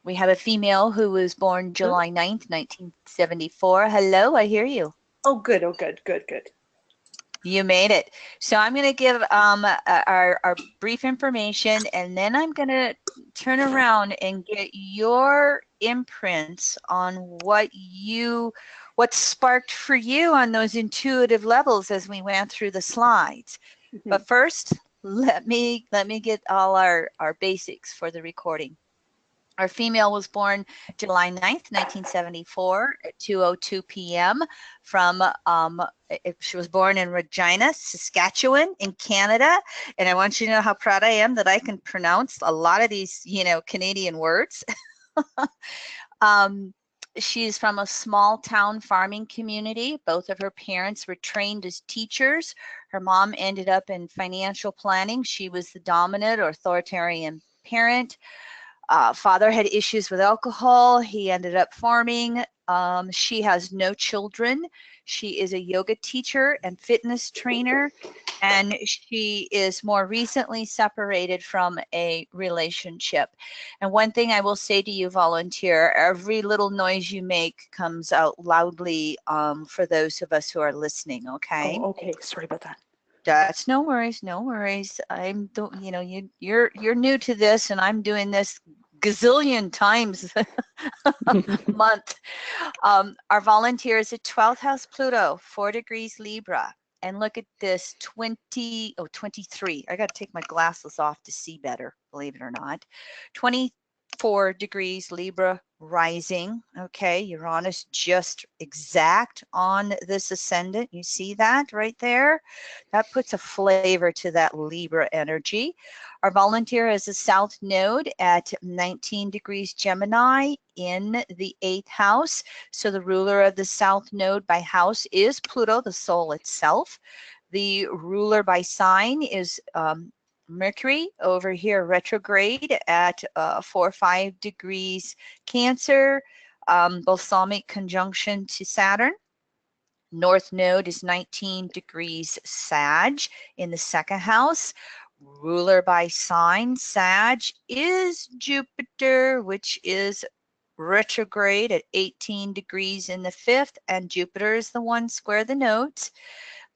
We have a female who was born July 9th, 1974. Hello, I hear you. Oh, good. Oh, good, good, good. You made it. So I'm going to give our brief information, and then I'm going to turn around and get your imprints on what sparked for you on those intuitive levels as we went through the slides. Mm-hmm. But first, let me get all our basics for the recording. Our female was born July 9th, 1974 at 2:02 p.m. from, she was born in Regina, Saskatchewan in Canada. And I want you to know how proud I am that I can pronounce a lot of these, you know, Canadian words. She's from a small town farming community. Both of her parents were trained as teachers. Her mom ended up in financial planning. She was the dominant or authoritarian parent. Father had issues with alcohol. He ended up farming. She has no children. She is a yoga teacher and fitness trainer, and she is more recently separated from a relationship. And one thing I will say to you, volunteer, every little noise you make comes out loudly for those of us who are listening, okay? Oh, okay. Sorry about that. That's no worries, no worries. I'm the, you know, you're new to this, and I'm doing this gazillion times a month. Our volunteer is at 12th house Pluto, 4 degrees Libra. And look at this, 23. I got to take my glasses off to see better, believe it or not. 24 degrees Libra rising. Okay, Uranus just exact on this ascendant. You see that right there? That puts a flavor to that Libra energy. Our volunteer is a south node at 19 degrees Gemini in the 8th house. So the ruler of the south node by house is Pluto, the soul itself. The ruler by sign is Mercury over here retrograde at 4-5 degrees Cancer, balsamic conjunction to Saturn. North node is 19 degrees Sag in the 2nd house. Ruler by sign, Sag, is Jupiter, which is retrograde at 18 degrees in the 5th, and Jupiter is the one square the nodes.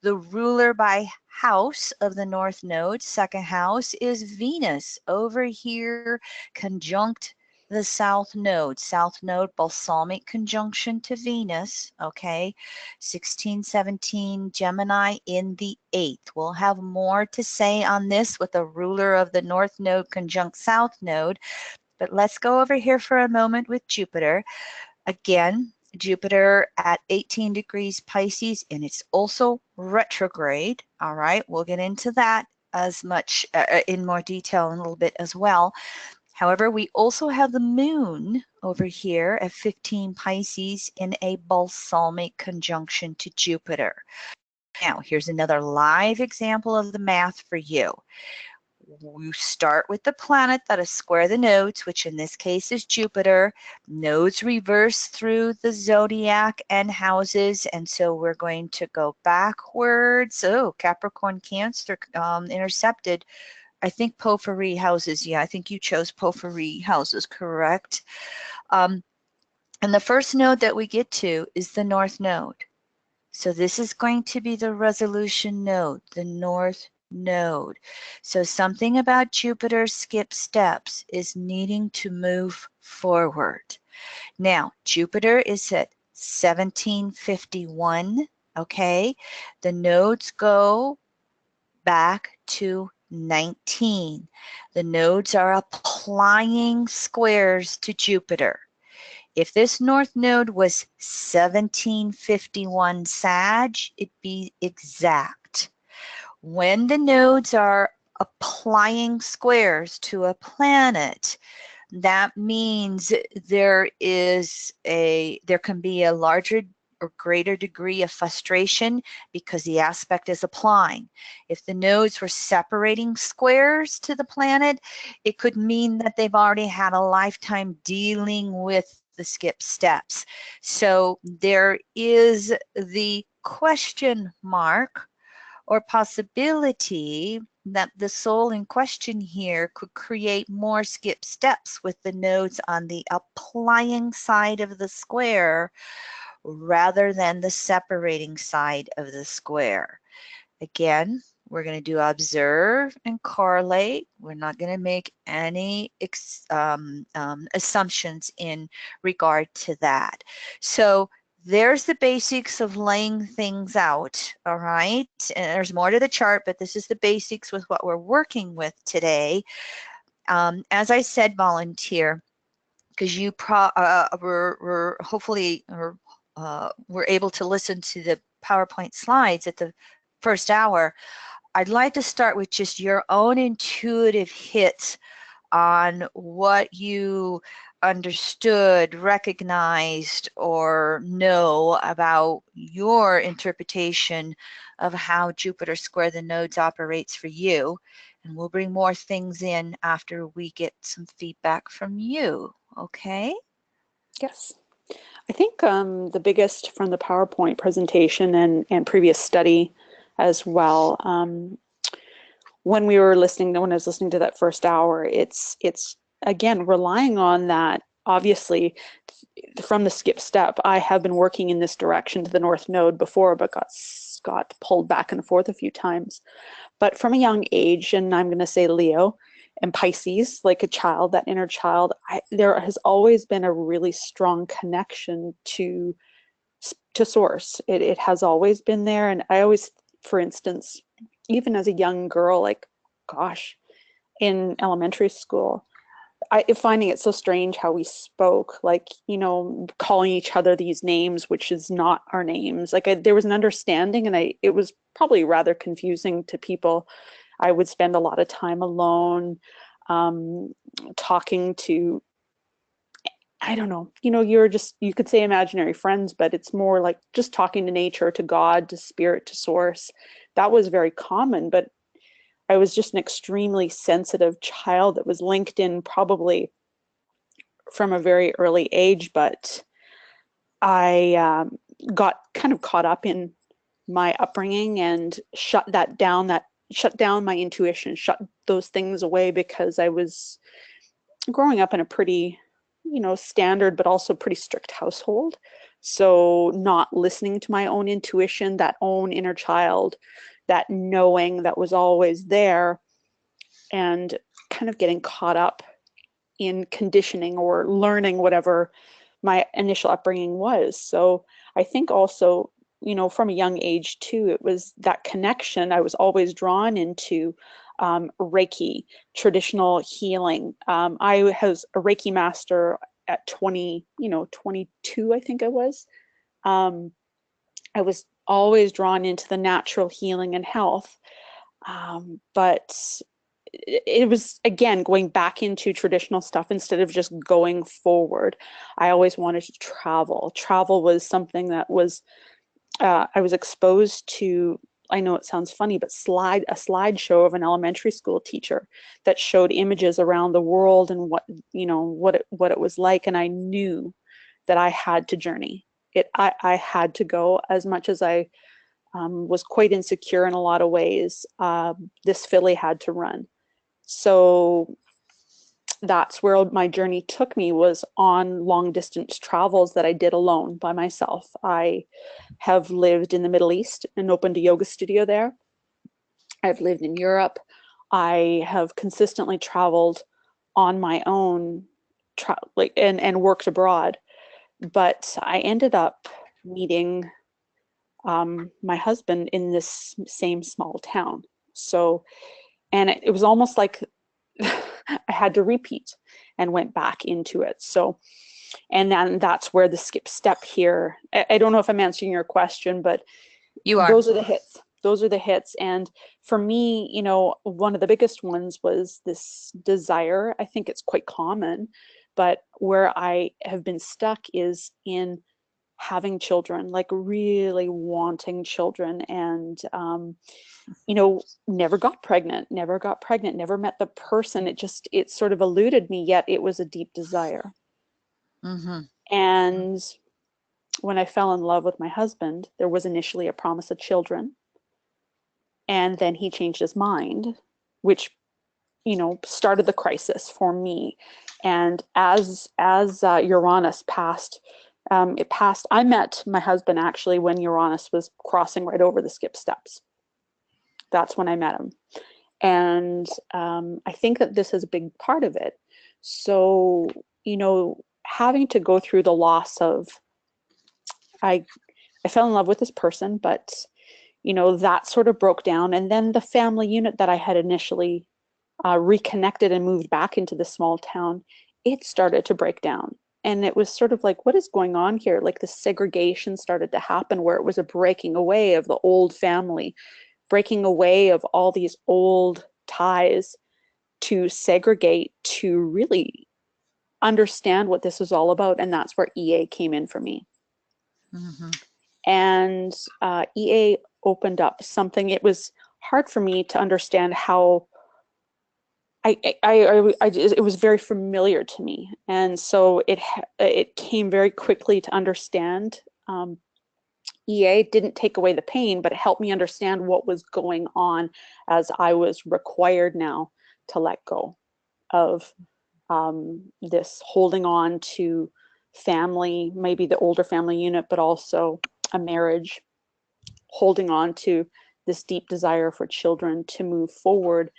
The ruler by house of the North node, 2nd house, is Venus over here conjunct the South node. South node balsamic conjunction to Venus, okay? 16-17 Gemini in the 8th. We'll have more to say on this with the ruler of the North node conjunct South node, but let's go over here for a moment with Jupiter. Again, Jupiter at 18 degrees Pisces, and it's also retrograde. All right, we'll get into that as much in more detail in a little bit as well. However, we also have the moon over here at 15 Pisces in a balsamic conjunction to Jupiter. Now, here's another live example of the math for you. You start with the planet that is square the nodes, which in this case is Jupiter. Nodes reverse through the zodiac and houses, and so we're going to go backwards. Oh, Capricorn, Cancer intercepted. I think Porphyry houses. Yeah, I think you chose Porphyry houses, correct? And the first node that we get to is the North node. So this is going to be the resolution node, the North node. So something about Jupiter skip steps is needing to move forward. Now, Jupiter is at 1751, okay? The nodes go back to 19. The nodes are applying squares to Jupiter. If this North node was 1751 Sag, it'd be exact. When the nodes are applying squares to a planet, that means there can be a larger or greater degree of frustration because the aspect is applying. If the nodes were separating squares to the planet, it could mean that they've already had a lifetime dealing with the skip steps. So there is the question mark or possibility that the soul in question here could create more skip steps with the nodes on the applying side of the square rather than the separating side of the square. Again, we're going to do observe and correlate. We're not going to make any assumptions in regard to that. So there's the basics of laying things out, all right? And there's more to the chart, but this is the basics with what we're working with today. As I said, volunteer, because you were hopefully were able to listen to the PowerPoint slides at the first hour. I'd like to start with just your own intuitive hits on what you understood, recognized, or know about your interpretation of how Jupiter square the nodes operates for you. And we'll bring more things in after we get some feedback from you, okay? Yes. I think the biggest from the PowerPoint presentation and previous study as well, when I was listening to that first hour, it's again relying on that. Obviously, from the skip step, I have been working in this direction to the North Node before, but got pulled back and forth a few times. But from a young age, and I'm going to say Leo and Pisces, like a child, that inner child, there has always been a really strong connection to source. It has always been there. And I always, for instance, even as a young girl, like, gosh, in elementary school, finding it so strange how we spoke, like, calling each other these names, which is not our names. Like there was an understanding, and it was probably rather confusing to people. I would spend a lot of time alone, talking to, I don't know, you could say imaginary friends, but it's more like just talking to nature, to God, to spirit, to source. That was very common, but I was just an extremely sensitive child that was linked in probably from a very early age, but I got kind of caught up in my upbringing and shut down my intuition, shut those things away, because I was growing up in a pretty, standard, but also pretty strict household. So not listening to my own intuition, that own inner child, that knowing that was always there, and kind of getting caught up in conditioning or learning whatever my initial upbringing was. So I think also, from a young age too, it was that connection. I was always drawn into Reiki, traditional healing. I was a Reiki master at 22, I think I was. I was always drawn into the natural healing and health. But it was, again, going back into traditional stuff instead of just going forward. I always wanted to travel. Travel was something that was, I was exposed to. I know it sounds funny, but a slideshow of an elementary school teacher that showed images around the world and what it was like, and I knew that I had to journey. I had to go. As much as I was quite insecure in a lot of ways, this filly had to run. So that's where my journey took me, was on long distance travels that I did alone by myself. I have lived in the Middle East and opened a yoga studio there. I've lived in Europe. I have consistently traveled on my own, and worked abroad. But I ended up meeting my husband in this same small town. So, and it was almost like I had to repeat and went back into it. So, and then that's where the skip step here. I don't know if I'm answering your question, but You are. those are the hits. Those are the hits. And for me, one of the biggest ones was this desire. I think it's quite common, but where I have been stuck is in having children, like really wanting children, and never got pregnant, never met the person. It sort of eluded me, yet it was a deep desire. Mm-hmm. And when I fell in love with my husband, there was initially a promise of children, and then he changed his mind, which started the crisis for me. And as Uranus passed, I met my husband actually when Uranus was crossing right over the skip steps. That's when I met him. And I think that this is a big part of it. So, having to go through the loss of, I fell in love with this person, but, that sort of broke down. And then the family unit that I had initially reconnected and moved back into the small town, it started to break down. And it was sort of like, what is going on here? Like the segregation started to happen, where it was a breaking away of the old family, breaking away of all these old ties, to segregate, to really understand what this was all about. And that's where EA came in for me. Mm-hmm. And EA opened up something. It was hard for me to understand how it was very familiar to me, and so it came very quickly to understand. EA didn't take away the pain, but it helped me understand what was going on, as I was required now to let go of this holding on to family, maybe the older family unit, but also a marriage, holding on to this deep desire for children to move forward,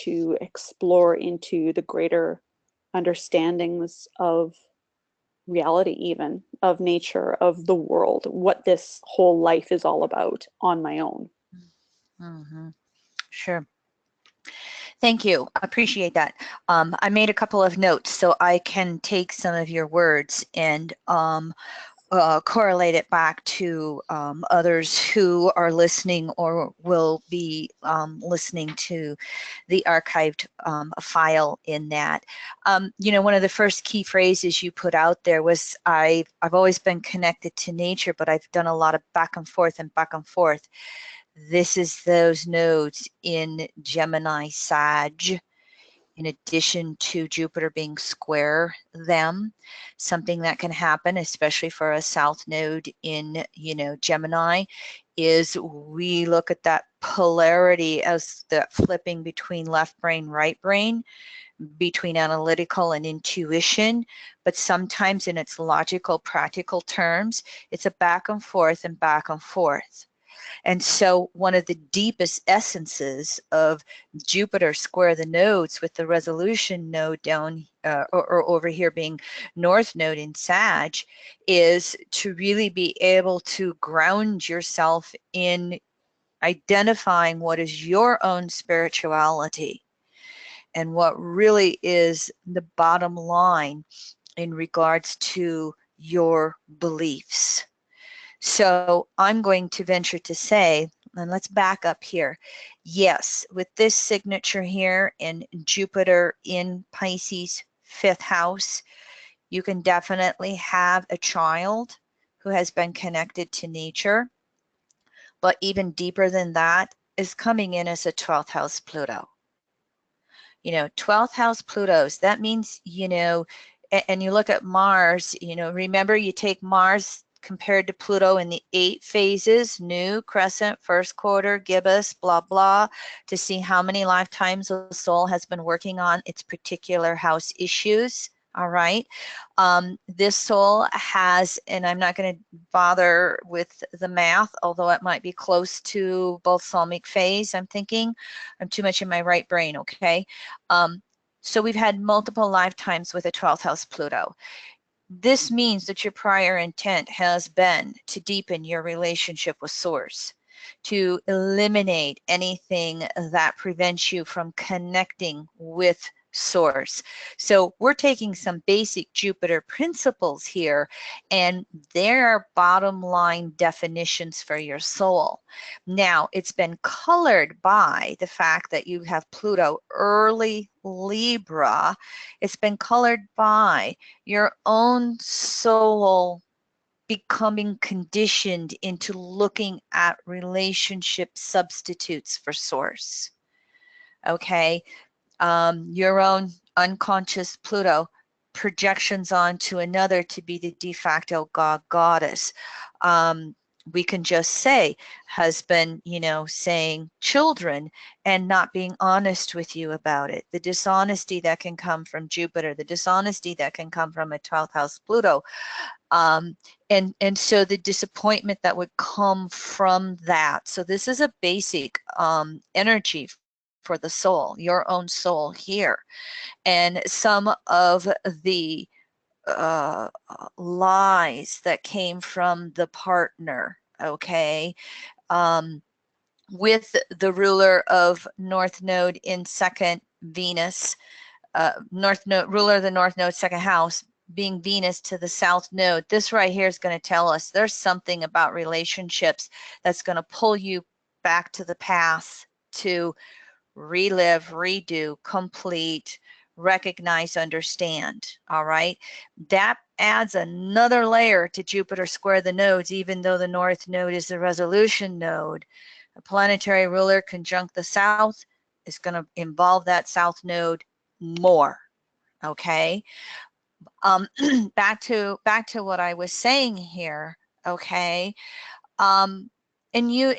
to explore into the greater understandings of reality, even of nature, of the world, what this whole life is all about on my own. Mm-hmm. Sure. Thank you. I appreciate that. I made a couple of notes so I can take some of your words and correlate it back to others who are listening or will be listening to the archived file in that. You know, one of the first key phrases you put out there was, I've always been connected to nature, but I've done a lot of back and forth and back and forth. This is those nodes in Gemini Sag, in addition to Jupiter being square them. Something that can happen, especially for a south node in, you know, Gemini, is we look at that polarity as the flipping between left brain, right brain, between analytical and intuition, but sometimes in its logical, practical terms, it's a back and forth and back and forth. And so one of the deepest essences of Jupiter square the nodes, with the resolution node down or over here being north node in Sag, is to really be able to ground yourself in identifying what is your own spirituality and what really is the bottom line in regards to your beliefs. So I'm going to venture to say, and let's back up here. Yes, with this signature here in Jupiter in Pisces, 5th house, you can definitely have a child who has been connected to nature. But even deeper than that is coming in as a 12th house Pluto. You know, 12th house Plutos, that means, you know, and you look at Mars, you know, remember you take Mars compared to Pluto in the 8 phases, new, crescent, first quarter, gibbous, blah, blah, to see how many lifetimes the soul has been working on its particular house issues. All right. This soul has, and I'm not going to bother with the math, although it might be close to both soulmate phase, I'm thinking. I'm too much in my right brain, okay? So we've had multiple lifetimes with a 12th house Pluto. This means that your prior intent has been to deepen your relationship with Source, to eliminate anything that prevents you from connecting with Source. So we're taking some basic Jupiter principles here, and there are bottom line definitions for your soul. Now, it's been colored by the fact that you have Pluto early Libra. It's been colored by your own soul becoming conditioned into looking at relationship substitutes for Source. Okay, your own unconscious Pluto projections onto another to be the de facto god goddess. We can just say husband, you know, saying children and not being honest with you about it. The dishonesty that can come from Jupiter, the dishonesty that can come from a 12th house Pluto. And so the disappointment that would come from that. So this is a basic energy for the soul, your own soul here. And some of the lies that came from the partner, okay, with the ruler of North Node in 2nd Venus, north node, ruler of the north node, second house, being Venus to the south node. This right here is going to tell us there's something about relationships that's going to pull you back to the past to relive, redo, complete, recognize, understand. All right. That adds another layer to Jupiter square the nodes, even though the north node is the resolution node. A planetary ruler conjunct the south is going to involve that south node more. Okay. Back to what I was saying here. Okay. And you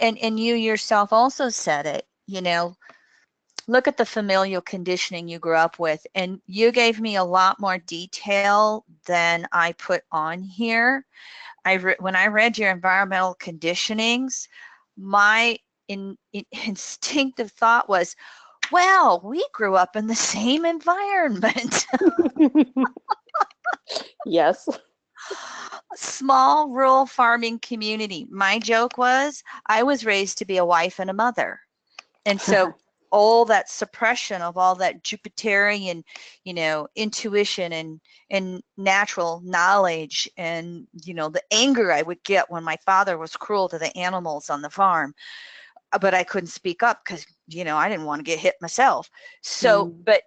yourself also said it, you know, look at the familial conditioning you grew up with, and you gave me a lot more detail than I put on here. When I read your environmental conditionings, my instinctive thought was, well, we grew up in the same environment. Yes. Small rural farming community. My joke was I was raised to be a wife and a mother. And so all that suppression of all that Jupiterian, you know, intuition and natural knowledge, and, you know, the anger I would get when my father was cruel to the animals on the farm, but I couldn't speak up because, you know, I didn't want to get hit myself. So, but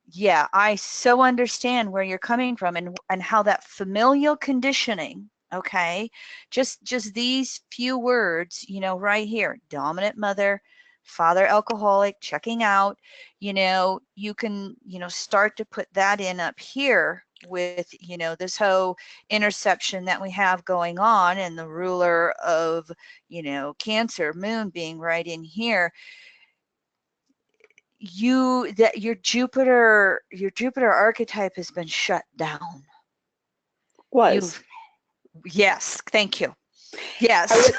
yeah, I so understand where you're coming from, and how that familial conditioning, okay, just these few words, you know, right here, dominant mother, father alcoholic, checking out, you know, you can, you know, start to put that in up here with, you know, this whole interception that we have going on, and the ruler of, you know, Cancer, moon being right in here. Your Jupiter archetype has been shut down. Yes, thank you. Yes.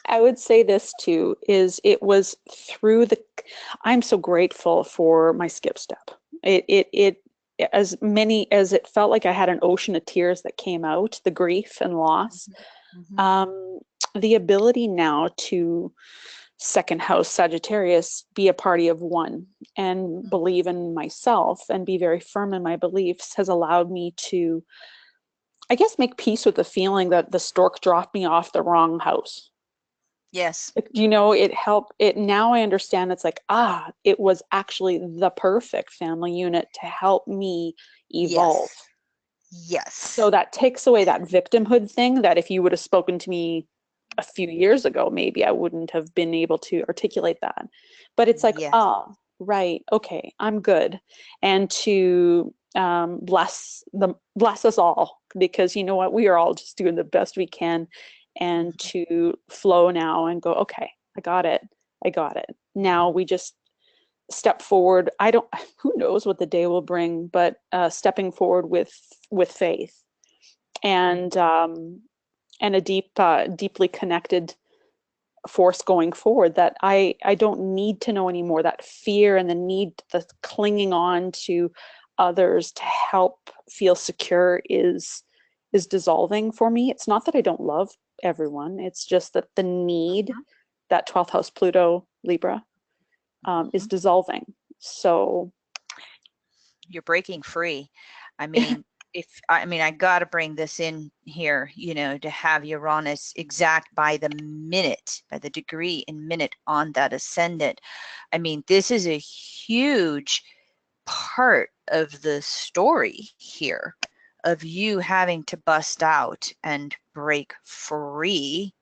I would say this too, is it was through I'm so grateful for my skip step. It as many as it felt like I had an ocean of tears that came out, the grief and loss, the ability now to second house Sagittarius, be a party of one and believe in myself and be very firm in my beliefs, has allowed me to, I guess, make peace with the feeling that the stork dropped me off the wrong house. Yes. You know, it helped it. Now I understand it's like, it was actually the perfect family unit to help me evolve. Yes. So that takes away that victimhood thing that if you would have spoken to me a few years ago, maybe I wouldn't have been able to articulate that. But it's like, right, okay, I'm good. And to bless us all, because you know what, we are all just doing the best we can, and to flow now and go, okay, I got it. Now we just step forward. Who knows what the day will bring, but stepping forward with faith and a deeply connected force going forward, that I don't need to know anymore. That fear and the clinging on to others to help feel secure is dissolving for me. It's not that I don't love everyone. It's just that the need, that 12th house Pluto Libra, is dissolving. So you're breaking free. I mean, I got to bring this in here, you know, to have Uranus exact by the minute, by the degree in minute on that ascendant. I mean, this is a huge part of the story here of you having to bust out and break free,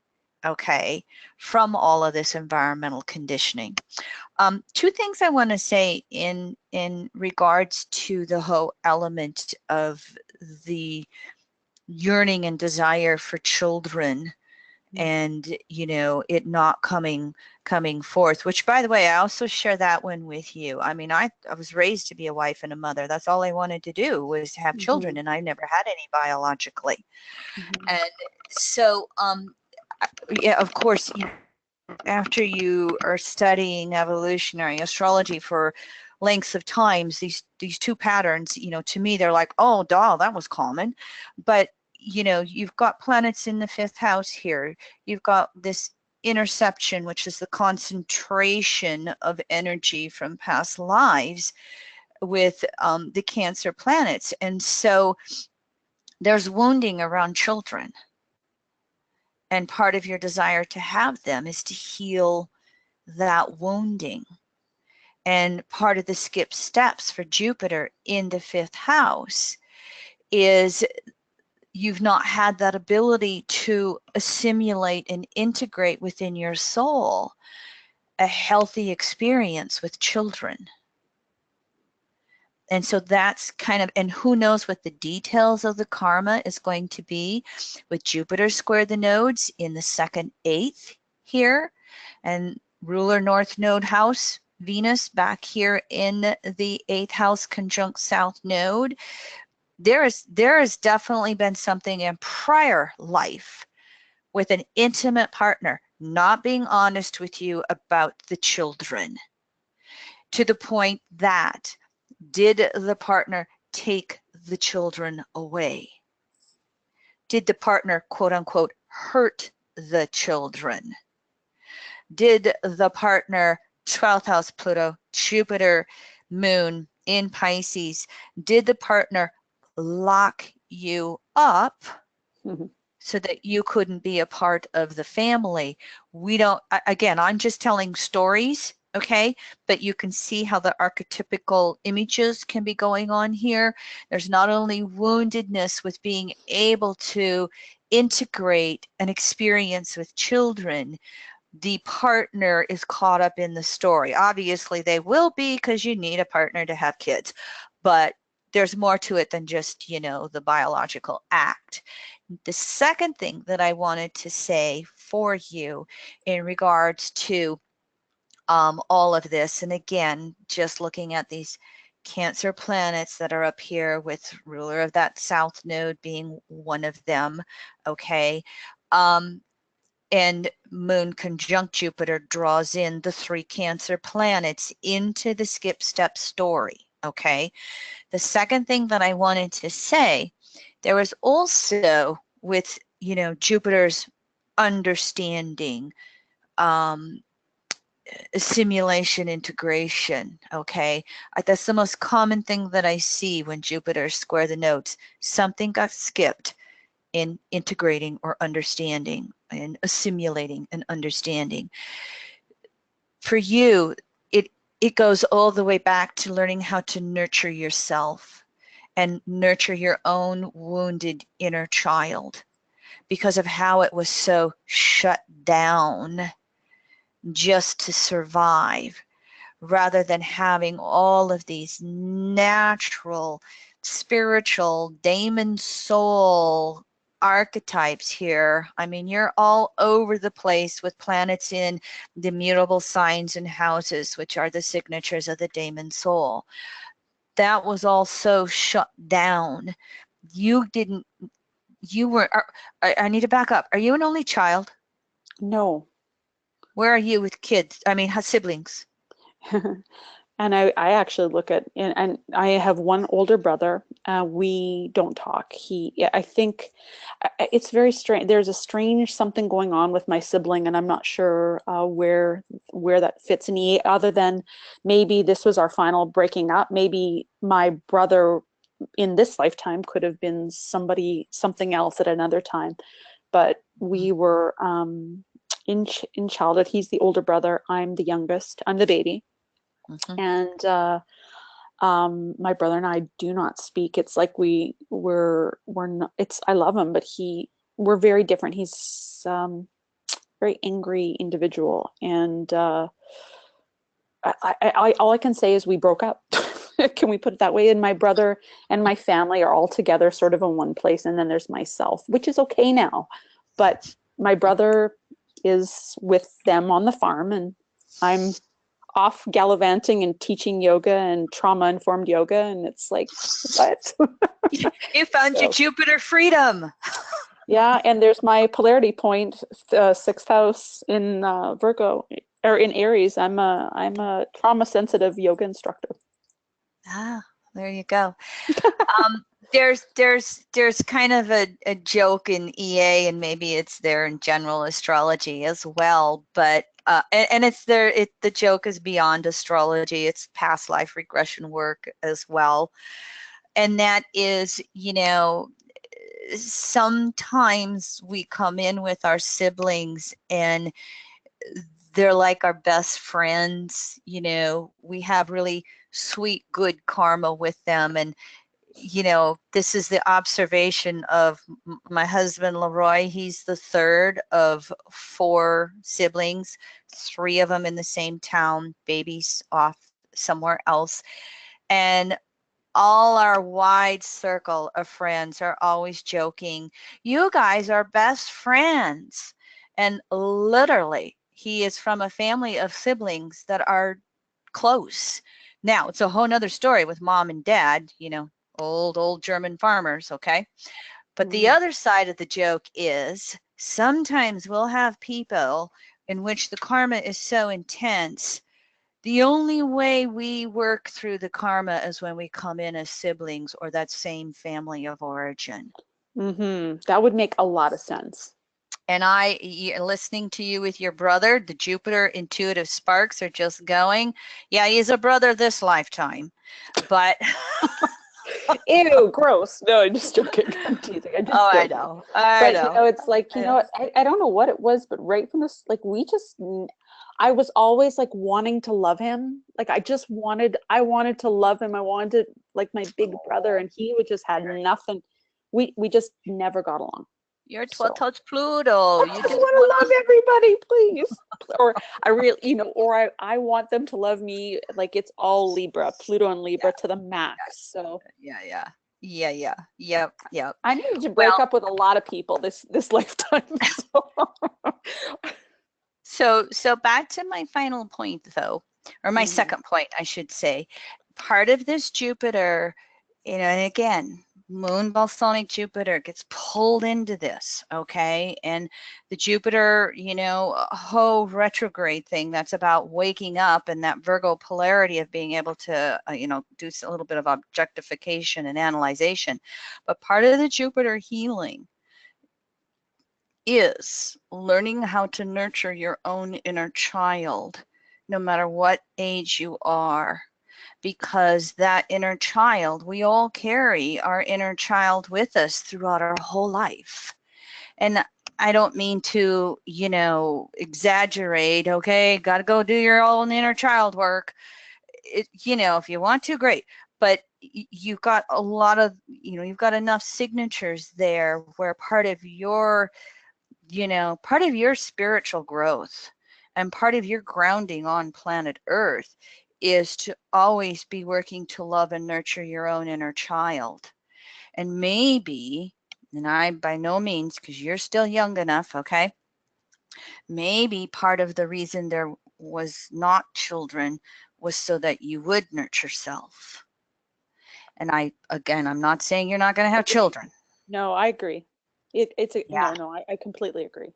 okay, from all of this environmental conditioning. Two things I want to say in regards to the whole element of the yearning and desire for children, and, you know, it not coming forth, which, by the way, I also share that one with you. I mean, I was raised to be a wife and a mother. That's all I wanted to do, was to have children, and I never had any biologically. And so, yeah, of course, you know, after you are studying evolutionary astrology for lengths of times, these two patterns, you know, to me, they're like, oh, duh, that was common. But, you know, you've got planets in the 5th house here. You've got this interception, which is the concentration of energy from past lives. the Cancer planets. And so there's wounding around children. And part of your desire to have them is to heal that wounding. And part of the skip steps for Jupiter in the 5th house is you've not had that ability to assimilate and integrate within your soul a healthy experience with children. And so that's kind of, and who knows what the details of the karma is going to be with Jupiter square the nodes in the 2nd, 8th here, and ruler North Node house, Venus back here in the 8th house conjunct South Node. There has definitely been something in prior life with an intimate partner not being honest with you about the children, to the point that did the partner take the children away? Did the partner, quote unquote, hurt the children? Did the partner, 12th house Pluto, Jupiter, Moon in Pisces, did the partner lock you up so that you couldn't be a part of the family? We don't, again, I'm just telling stories, okay? But you can see how the archetypical images can be going on here. There's not only woundedness with being able to integrate an experience with children, the partner is caught up in the story. Obviously, they will be, because you need a partner to have kids, but there's more to it than just, you know, the biological act. The second thing that I wanted to say for you in regards to all of this, and again, just looking at these Cancer planets that are up here with ruler of that South Node being one of them, okay? And Moon conjunct Jupiter draws in the 3 Cancer planets into the skip step story, okay? The second thing that I wanted to say, there was also with, you know, Jupiter's understanding, simulation integration, okay? That's the most common thing that I see when Jupiter square the nodes. Something got skipped in integrating or understanding and assimilating and understanding. For you, it goes all the way back to learning how to nurture yourself and nurture your own wounded inner child because of how it was so shut down just to survive, rather than having all of these natural, spiritual, daemon soul archetypes here. I mean, you're all over the place with planets in the mutable signs and houses, which are the signatures of the daemon soul. That was all so shut down. You didn't, you were, I need to back up. Are you an only child? No. Where are you with kids? I mean, siblings? And I actually look at, and I have one older brother. We don't talk. I think it's very strange. There's a strange something going on with my sibling, and I'm not sure where that fits in other than maybe this was our final breaking up. Maybe my brother in this lifetime could have been something else at another time. But we were in childhood. He's the older brother. I'm the youngest. I'm the baby. And my brother and I do not speak. It's like we're not, I love him, but we're very different. He's very angry individual. And all I can say is we broke up. Can we put it that way? And my brother and my family are all together sort of in one place. And then there's myself, which is okay now. But my brother is with them on the farm, and I'm off gallivanting and teaching yoga and trauma-informed yoga, and it's like, what? You found your Jupiter freedom. Yeah, and there's my polarity point, 6th house in Virgo, or in Aries. I'm a trauma-sensitive yoga instructor. Ah, there you go. There's kind of a joke in EA, and maybe it's there in general astrology as well, but and it's there. The joke is beyond astrology. It's past life regression work as well, and that is, sometimes we come in with our siblings and they're like our best friends. We have really sweet, good karma with them, and this is the observation of my husband, Leroy. He's the third of 4 siblings, 3 of them in the same town, babies off somewhere else. And all our wide circle of friends are always joking, you guys are best friends. And literally, he is from a family of siblings that are close. Now, it's a whole nother story with mom and dad, old German farmers, okay? But the other side of the joke is sometimes we'll have people in which the karma is so intense. The only way we work through the karma is when we come in as siblings or that same family of origin. That would make a lot of sense. And listening to you with your brother, the Jupiter intuitive sparks are just going, yeah, he's a brother this lifetime. But ew, gross. No, I'm just joking. I'm teasing. I'm just joking. I know. I know. It's like, I don't know what it was, but right from this, like, I was always like wanting to love him. Like I wanted to love him. I wanted to, like, my big brother, and he would just had nothing. We just never got along. You're 12th house Pluto. I just want to love everybody, please. Or I really, or I want them to love me. Like, it's all Libra, Pluto and Libra to the max. So yeah. Yep. I needed to break up with a lot of people this lifetime. So back to my final point, though, or my second point, I should say. Part of this Jupiter, and again, moon balsonic Jupiter gets pulled into this, okay? And the Jupiter, whole retrograde thing, that's about waking up, and that Virgo polarity of being able to, do a little bit of objectification and analyzation. But part of the Jupiter healing is learning how to nurture your own inner child, no matter what age you are. Because that inner child, we all carry our inner child with us throughout our whole life. And I don't mean to, exaggerate, okay? Got to go do your own inner child work. If you want to, great. But you've got a lot of, you've got enough signatures there where part of your spiritual growth and part of your grounding on planet Earth is to always be working to love and nurture your own inner child. And maybe, and I by no means, because you're still young enough, okay, maybe part of the reason there was not children was so that you would nurture self. And I'm not saying you're not going to have children. No, I agree. I completely agree.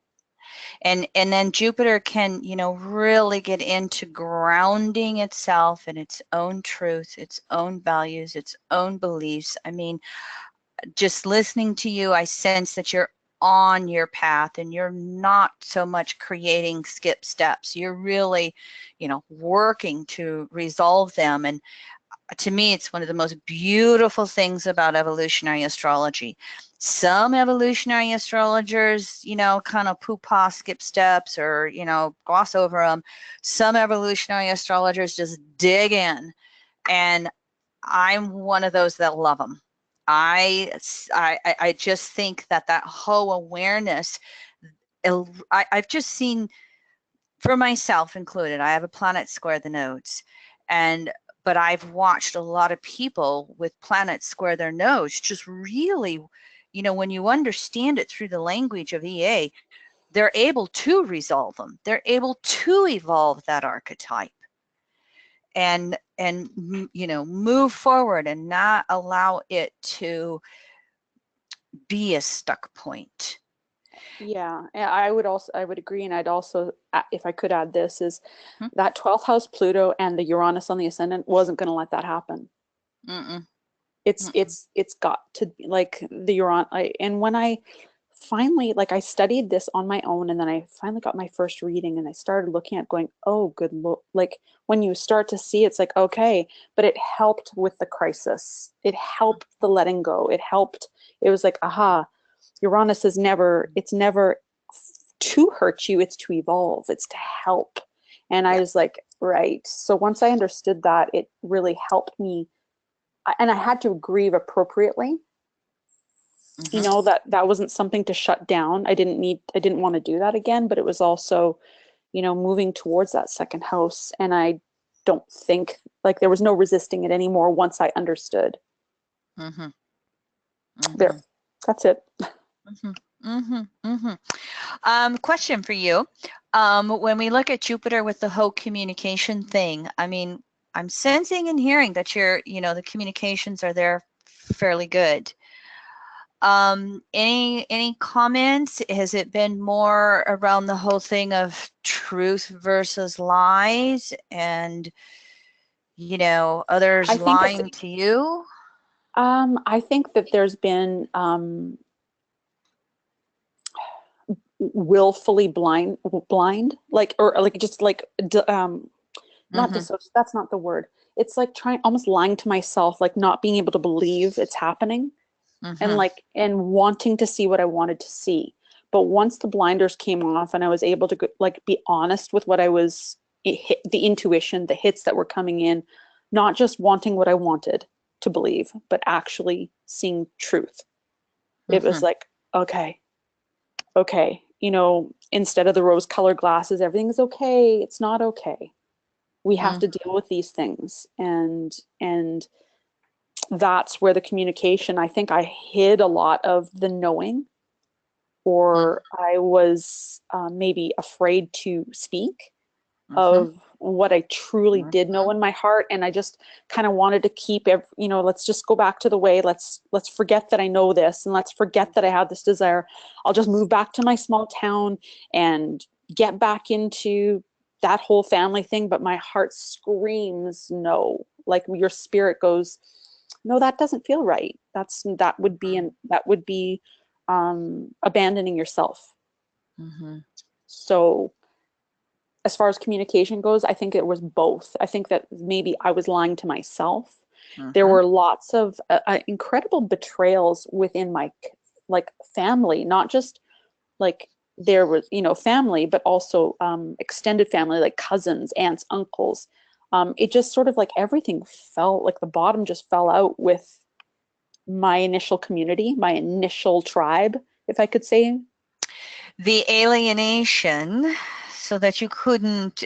And then Jupiter can, really get into grounding itself in its own truth, its own values, its own beliefs. I mean, just listening to you, I sense that you're on your path and you're not so much creating skip steps. You're really, working to resolve them. And to me, it's one of the most beautiful things about evolutionary astrology. Some evolutionary astrologers, kind of poo-pah, skip steps, or, gloss over them. Some evolutionary astrologers just dig in. And I'm one of those that love them. I just think that whole awareness, I've just seen, for myself included, I have a planet square the nodes. But I've watched a lot of people with planets square their nodes just really, when you understand it through the language of EA, they're able to resolve them. They're able to evolve that archetype and move forward and not allow it to be a stuck point. Yeah, and I would agree, and I'd also, if I could add this, is that 12th house Pluto and the Uranus on the ascendant wasn't going to let that happen. It's got to be like the Uranus. And when I finally, like I studied this on my own, and then I finally got my first reading, and I started looking at going, oh, good Lord. Like when you start to see, it's like, okay, but it helped with the crisis. It helped the letting go. It helped. It was like, aha, Uranus is never, it's never to hurt you. It's to evolve. It's to help. And I was like, right. So once I understood that, it really helped me. And I had to grieve appropriately. You know, that wasn't something to shut down. I didn't want to do that again, but it was also, you know, moving towards that second house. And I don't think, like, there was no resisting it anymore once I understood. There, that's it. Question for you. When we look at Jupiter with the whole communication thing, I mean, I'm sensing and hearing that the communications are there fairly good. Any comments? Has it been more around the whole thing of truth versus lies, and others lying to you? I think that there's been willfully blind, like, or like just like not that's not the word. It's like almost lying to myself, like not being able to believe it's happening, and wanting to see what I wanted to see. But once the blinders came off and I was able to be honest with what I was, the intuition, the hits that were coming in, not just wanting what I wanted to believe, but actually seeing truth. It was like, okay, instead of the rose-colored glasses, everything is okay. It's not okay. We have to deal with these things. And that's where the communication, I think I hid a lot of the knowing, or I was maybe afraid to speak of what I truly did know in my heart. And I just kind of wanted to keep let's just go back to the way, let's forget that I know this, and let's forget that I have this desire. I'll just move back to my small town and get back into that whole family thing. But my heart screams no. Like your spirit goes, no, that doesn't feel right. That would be abandoning yourself. So as far as communication goes, I think it was both. I think that maybe I was lying to myself. There were lots of incredible betrayals within my family, not just like there was, family, but also extended family, like cousins, aunts, uncles. It just sort of like everything fell, like the bottom just fell out with my initial community, my initial tribe, if I could say. The alienation, so that you couldn't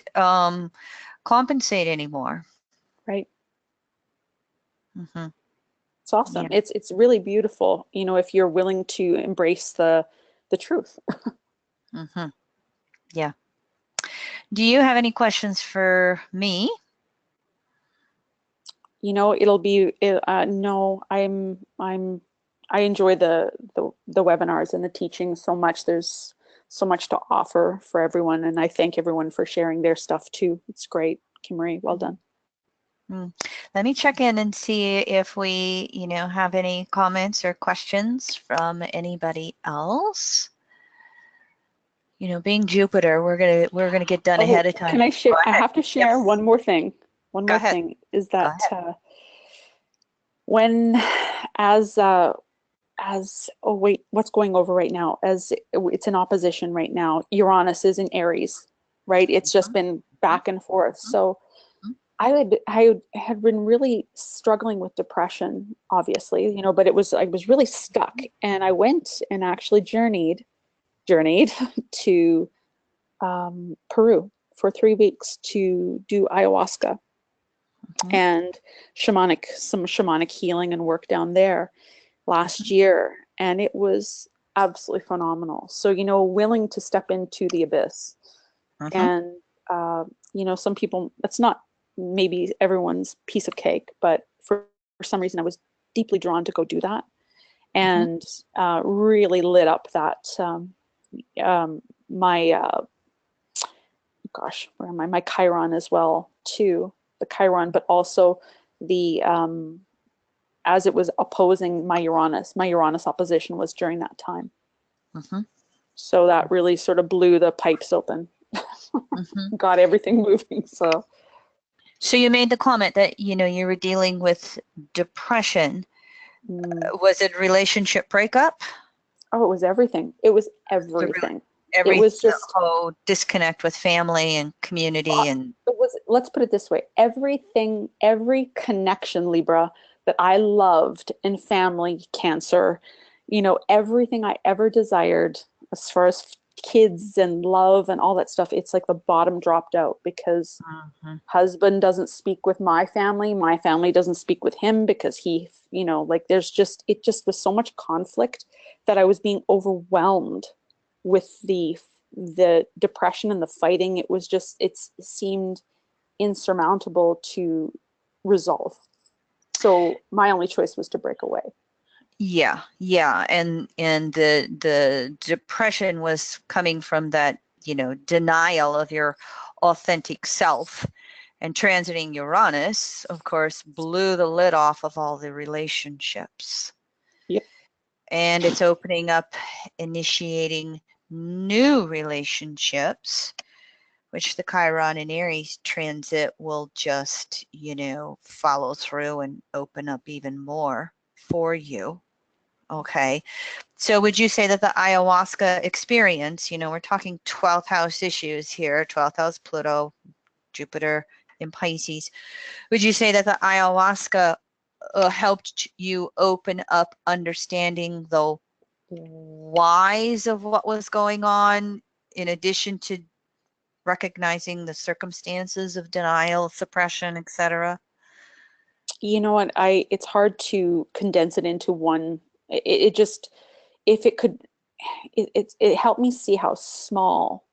compensate anymore. Right. It's awesome. Yeah. It's really beautiful, if you're willing to embrace the truth. Yeah. Do you have any questions for me? It'll be no. I enjoy the webinars and the teaching so much. There's so much to offer for everyone, and I thank everyone for sharing their stuff too. It's great, Kimmery. Well done. Let me check in and see if we, have any comments or questions from anybody else. Being Jupiter, we're gonna get done ahead of time. Can I share? I have to share one more thing. One more thing is that what's going over right now? As it's in opposition right now. Uranus is in Aries, right? It's just been back and forth. So I had been really struggling with depression, obviously, but I was really stuck, and I went and actually journeyed to Peru for 3 weeks to do ayahuasca and some shamanic healing and work down there last year, and it was absolutely phenomenal. So willing to step into the abyss, and some people, that's not maybe everyone's piece of cake, but for some reason I was deeply drawn to go do that, and really lit up that my Chiron as well too, the Chiron, but also the as it was opposing my Uranus opposition was during that time. So that really sort of blew the pipes open, got everything moving. So you made the comment that, you know, you were dealing with depression. Was it relationship breakup? oh, it was everything. It was everything. Every It was just whole disconnect with family and community, and it was, let's put it this way, everything, every connection, Libra, that I loved in family, cancer, you know, everything I ever desired as far as kids and love and all that stuff, it's like the bottom dropped out because husband doesn't speak with my family doesn't speak with him because he, you know, like there's just, it just was so much conflict that I was being overwhelmed with the depression and the fighting. It was just, it seemed insurmountable to resolve. So my only choice was to break away. Yeah, and the depression was coming from that, you know, denial of your authentic self, and transiting Uranus, of course, blew the lid off of all the relationships. Yep. And it's opening up, initiating new relationships, which the Chiron and Aries transit will just, you know, follow through and open up even more for you. Okay. So would you say that the ayahuasca experience, you know, we're talking 12th house issues here, 12th house Pluto, Jupiter in Pisces. Would you say that the ayahuasca helped you open up understanding the whys of what was going on, in addition to recognizing the circumstances of denial, suppression, etc.? You know what, it's hard to condense it into one. It just, if it could, it helped me see how small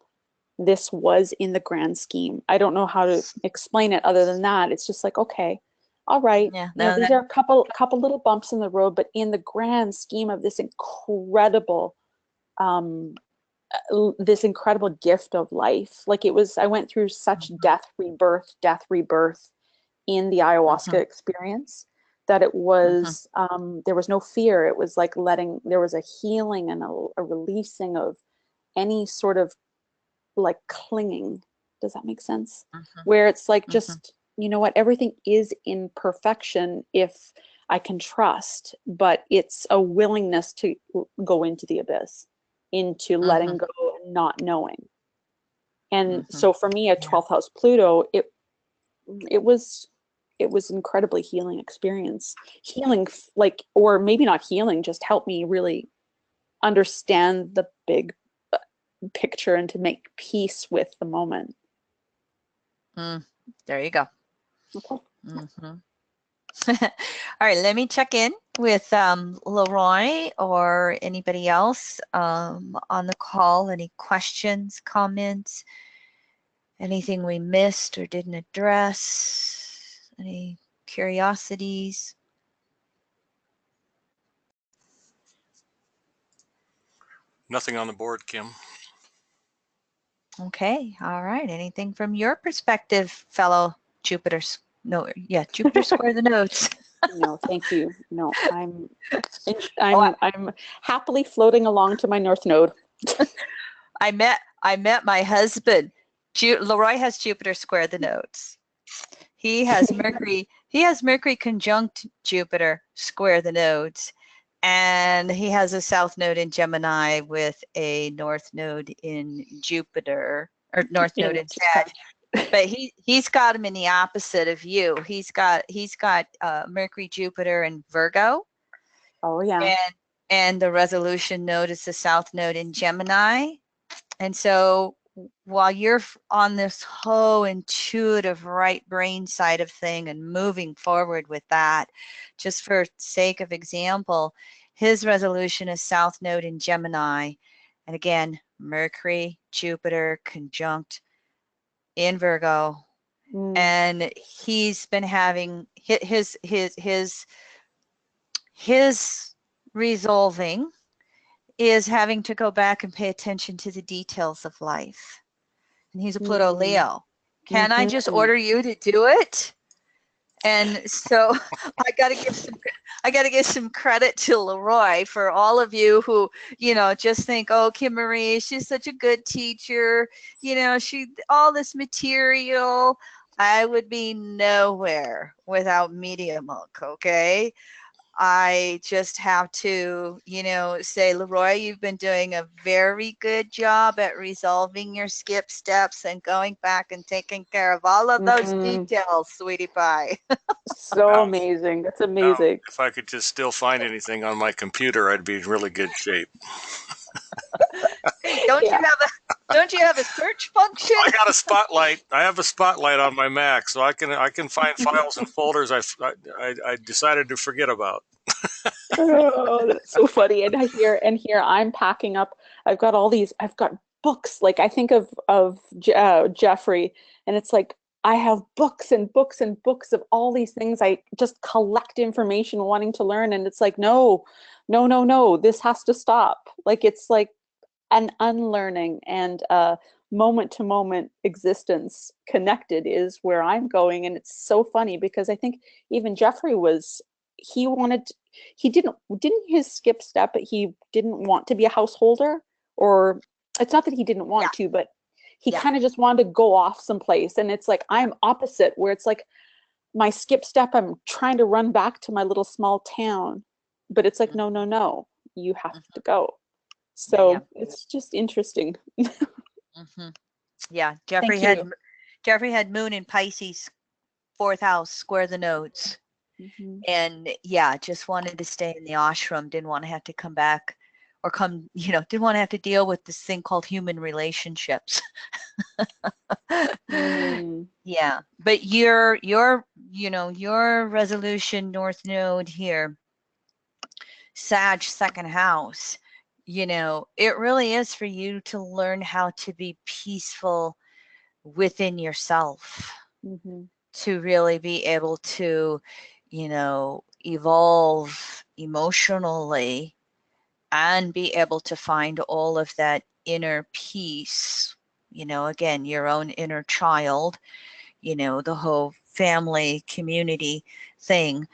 this was in the grand scheme. I don't know how to explain it other than that. It's just like, okay, all right, Yeah, you know, these are a couple little bumps in the road, but in the grand scheme of this incredible gift of life, like it was, I went through such death rebirth in the ayahuasca experience that it was there was no fear. It was like there was a healing and a releasing of any sort of like clinging. Does that make sense? Where it's like, just, you know what, everything is in perfection if I can trust, but it's a willingness to go into the abyss, into letting go and not knowing. And so for me, a 12th house Pluto, it was incredibly healing experience. Healing, like, or maybe not healing, just helped me really understand the big picture and to make peace with the moment. There you go. Okay. All right, let me check in with Leroy or anybody else on the call. Any questions, comments, anything we missed or didn't address, any curiosities? Nothing on the board, Kim. Okay, all right. Anything from your perspective, fellow Jupiter's? No, yeah, Jupiter square the notes. No, thank you. No, I'm happily floating along to my North Node. I met my husband. Leroy has Jupiter square the notes. He has Mercury. He has Mercury conjunct Jupiter square the nodes, and he has a south node in Gemini with a north node in Jupiter, or north node in Sag. But he's got him in the opposite of you. He's got Mercury, Jupiter, and Virgo. Oh yeah. And the resolution node is the south node in Gemini. And so while you're on this whole intuitive right brain side of thing and moving forward with that, just for sake of example, his resolution is south node in Gemini. And again, Mercury, Jupiter conjunct in Virgo. And he's been having his resolving is having to go back and pay attention to the details of life. And he's a Pluto Leo. Can I just order you to do it? And so I got I got to give some credit to Leroy for all of you who, just think, oh, Kim Marie, she's such a good teacher. She, all this material, I would be nowhere without Media Monk, okay? I just have to, say, Leroy, you've been doing a very good job at resolving your skip steps and going back and taking care of all of those details, sweetie pie. So amazing. That's Now, amazing. if I could just still find anything on my computer, I'd be in really good shape. Hey, don't you have a search function? I got a spotlight. I have a spotlight on my Mac, so I can find files and folders I decided to forget about. Oh, that's so funny. And here I'm packing up. I've got books. Like I think of Jeffrey, and it's like I have books and books and books of all these things. I just collect information, wanting to learn, and it's like no, this has to stop. Like it's like an unlearning and moment to moment existence connected is where I'm going. And it's so funny because I think even Jeffrey didn't his skip step, but he didn't want to be a householder, or it's not that he didn't want to, but he kind of just wanted to go off someplace. And it's like, I'm opposite, where it's like my skip step, I'm trying to run back to my little small town, but it's like, no, you have to go. So it's just interesting. Yeah, Jeffrey had Moon in Pisces, 4th house, square the nodes. And just wanted to stay in the ashram, didn't want to have to come back or didn't want to have to deal with this thing called human relationships. Yeah, but your resolution North Node here, Sag 2nd house, it really is for you to learn how to be peaceful within yourself, to really be able to, evolve emotionally and be able to find all of that inner peace, again, your own inner child, the whole family community thing.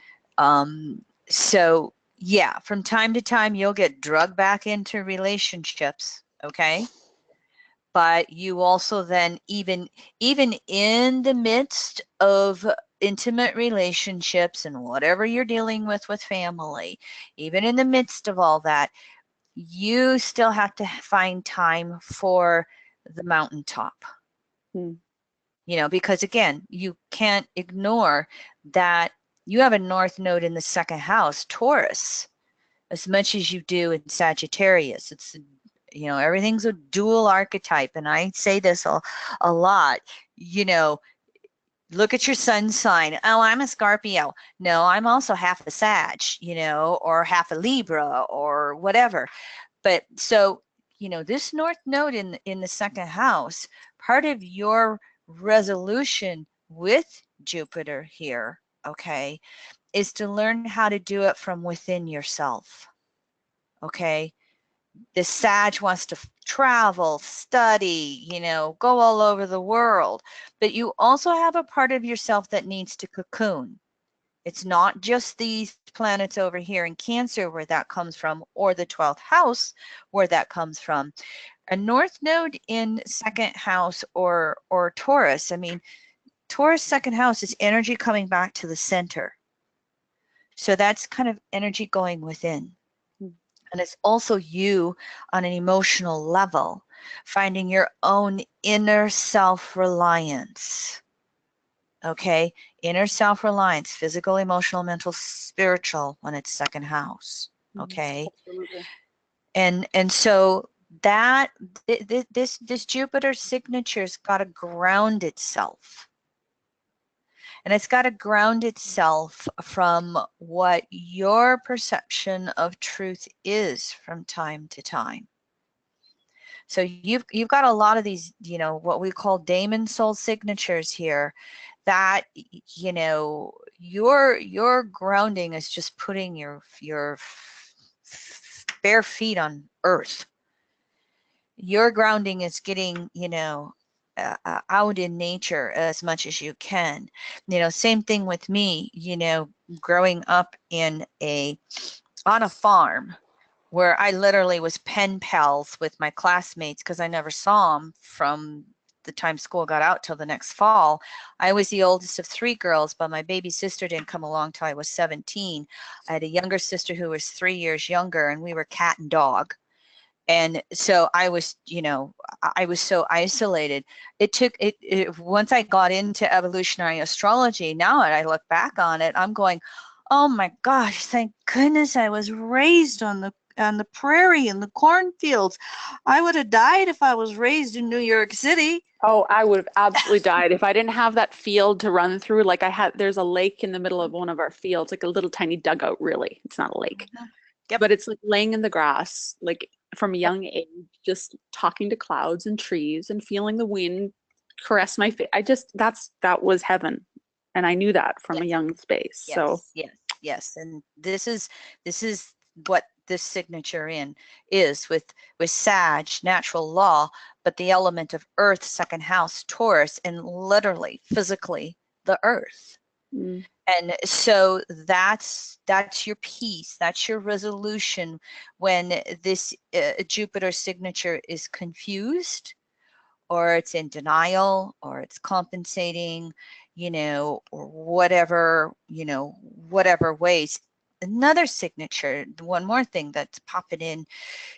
So yeah, from time to time, you'll get drugged back into relationships, okay? But you also then, even in the midst of intimate relationships and whatever you're dealing with family, even in the midst of all that, you still have to find time for the mountaintop. Because again, you can't ignore that you have a North Node in the 2nd house, Taurus, as much as you do in Sagittarius. It's, everything's a dual archetype. And I say this a lot, look at your sun sign. Oh, I'm a Scorpio. No, I'm also half a Sag, or half a Libra or whatever. But so, this North Node in the 2nd house, part of your resolution with Jupiter here, okay, is to learn how to do it from within yourself. Okay, the Sag wants to travel, study, go all over the world, but you also have a part of yourself that needs to cocoon. It's not just these planets over here in Cancer where that comes from, or the 12th house where that comes from. A North Node in 2nd house or Taurus, I mean, Taurus 2nd house is energy coming back to the center. So that's kind of energy going within. And it's also you on an emotional level, finding your own inner self-reliance. Okay, inner self-reliance, physical, emotional, mental, spiritual, when it's 2nd house. Okay, and so that this Jupiter signature's got to ground itself. And it's got to ground itself from what your perception of truth is from time to time. So you've got a lot of these, what we call daemon soul signatures here, that, your grounding is just putting your bare feet on earth. Your grounding is getting, out in nature as much as you can. Same thing with me, growing up on a farm where I literally was pen pals with my classmates because I never saw them from the time school got out till the next fall. I was the oldest of 3 girls, but my baby sister didn't come along till I was 17. I had a younger sister who was 3 years younger, and we were cat and dog. And so I was so isolated. It took once I got into evolutionary astrology, now that I look back on it, I'm going, oh my gosh, thank goodness I was raised on the prairie in the cornfields. I would have died if I was raised in New York City. Oh, I would have absolutely died if I didn't have that field to run through. Like there's a lake in the middle of one of our fields, like a little tiny dugout, really. It's not a lake. Yep. But it's like laying in the grass, like from a young age, just talking to clouds and trees and feeling the wind caress my face. That was heaven. And I knew that from a young space. Yes, So yes. And this is what this signature is with Sag, natural law, but the element of earth, second house, Taurus, and literally, physically, the earth. Mm. And so that's your peace, that's your resolution when this Jupiter signature is confused, or it's in denial, or it's compensating, or whatever, whatever ways. Another signature, one more thing that's popping in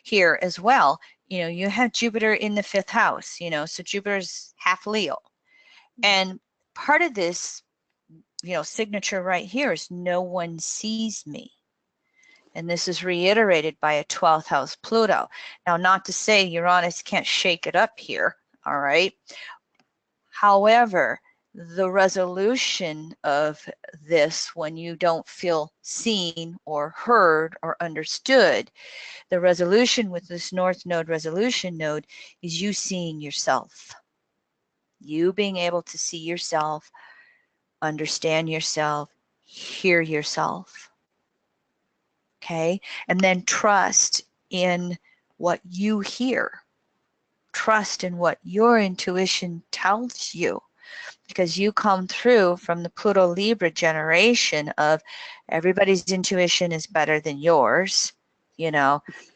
here as well, you have Jupiter in the 5th house, so Jupiter's half Leo. And part of this, signature right here is no one sees me. And this is reiterated by a 12th house Pluto. Now, not to say Uranus can't shake it up here, all right? However, the resolution of this, when you don't feel seen or heard or understood, the resolution with this North Node resolution node is you seeing yourself. You being able to see yourself, understand yourself, hear yourself. Okay? And then trust in what you hear. Trust in what your intuition tells you, because you come through from the Pluto Libra generation of everybody's intuition is better than yours.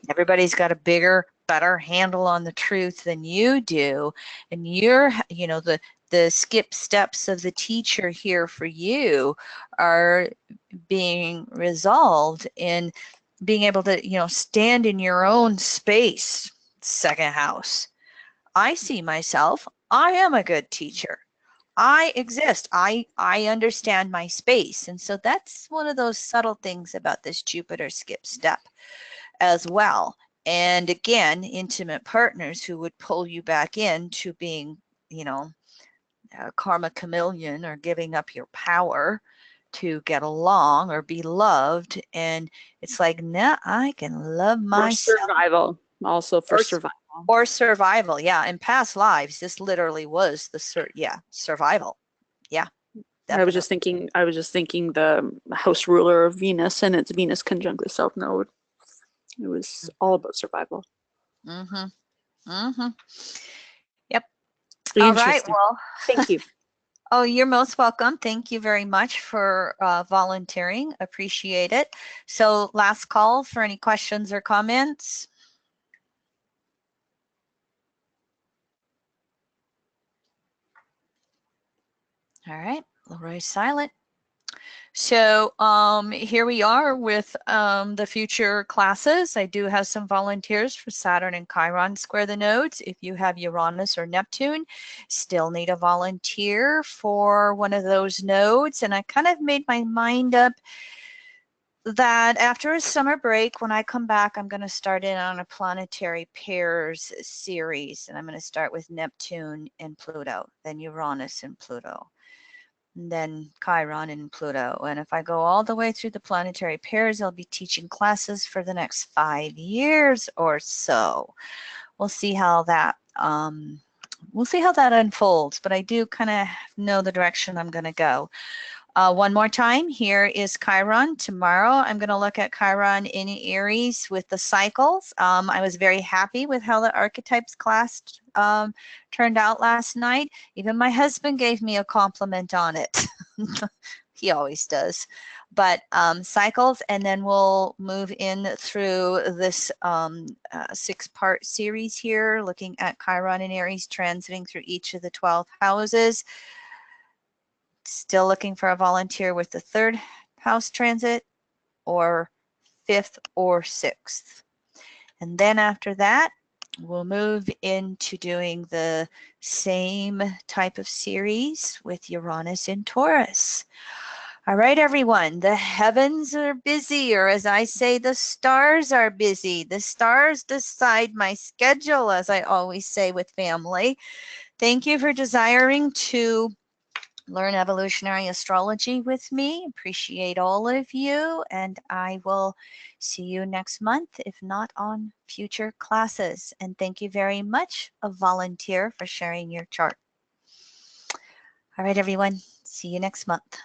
Everybody's got a bigger, better handle on the truth than you do. And you're, the skip steps of the teacher here for you are being resolved in being able to, stand in your own space, second house. I see myself. I am a good teacher. I exist. I understand my space. And so that's one of those subtle things about this Jupiter skip step as well. And again, intimate partners who would pull you back into being, a karma chameleon, or giving up your power to get along or be loved. And it's like, nah, I can love myself. For survival, also for survival. Or survival, yeah. In past lives, this literally was the survival. Yeah. Definitely. I was just thinking the house ruler of Venus and its Venus conjunct the South Node. It was all about survival. Yep. All right. Well, thank you. Oh, you're most welcome. Thank you very much for volunteering. Appreciate it. So last call for any questions or comments. All right, Leroy's silent. So here we are with the future classes. I do have some volunteers for Saturn and Chiron square the nodes. If you have Uranus or Neptune, still need a volunteer for one of those nodes. And I kind of made my mind up that after a summer break, when I come back, I'm going to start in on a planetary pairs series. And I'm going to start with Neptune and Pluto, then Uranus and Pluto, and then Chiron and Pluto. And if I go all the way through the planetary pairs, I'll be teaching classes for the next 5 years or so. We'll see how that unfolds, but I do kind of know the direction I'm going to go. One more time, here is Chiron. Tomorrow, I'm going to look at Chiron in Aries with the cycles. I was very happy with how the archetypes class turned out last night. Even my husband gave me a compliment on it. He always does. But cycles, and then we'll move in through this 6-part series here, looking at Chiron in Aries transiting through each of the 12 houses. Still looking for a volunteer with the 3rd house transit, or 5th or 6th. And then after that, we'll move into doing the same type of series with Uranus in Taurus. All right, everyone, the heavens are busy, or as I say, the stars are busy. The stars decide my schedule, as I always say with family. Thank you for desiring to learn evolutionary astrology with me. Appreciate all of you, and I will see you next month, if not on future classes. And thank you very much, a volunteer, for sharing your chart. All right, everyone, see you next month.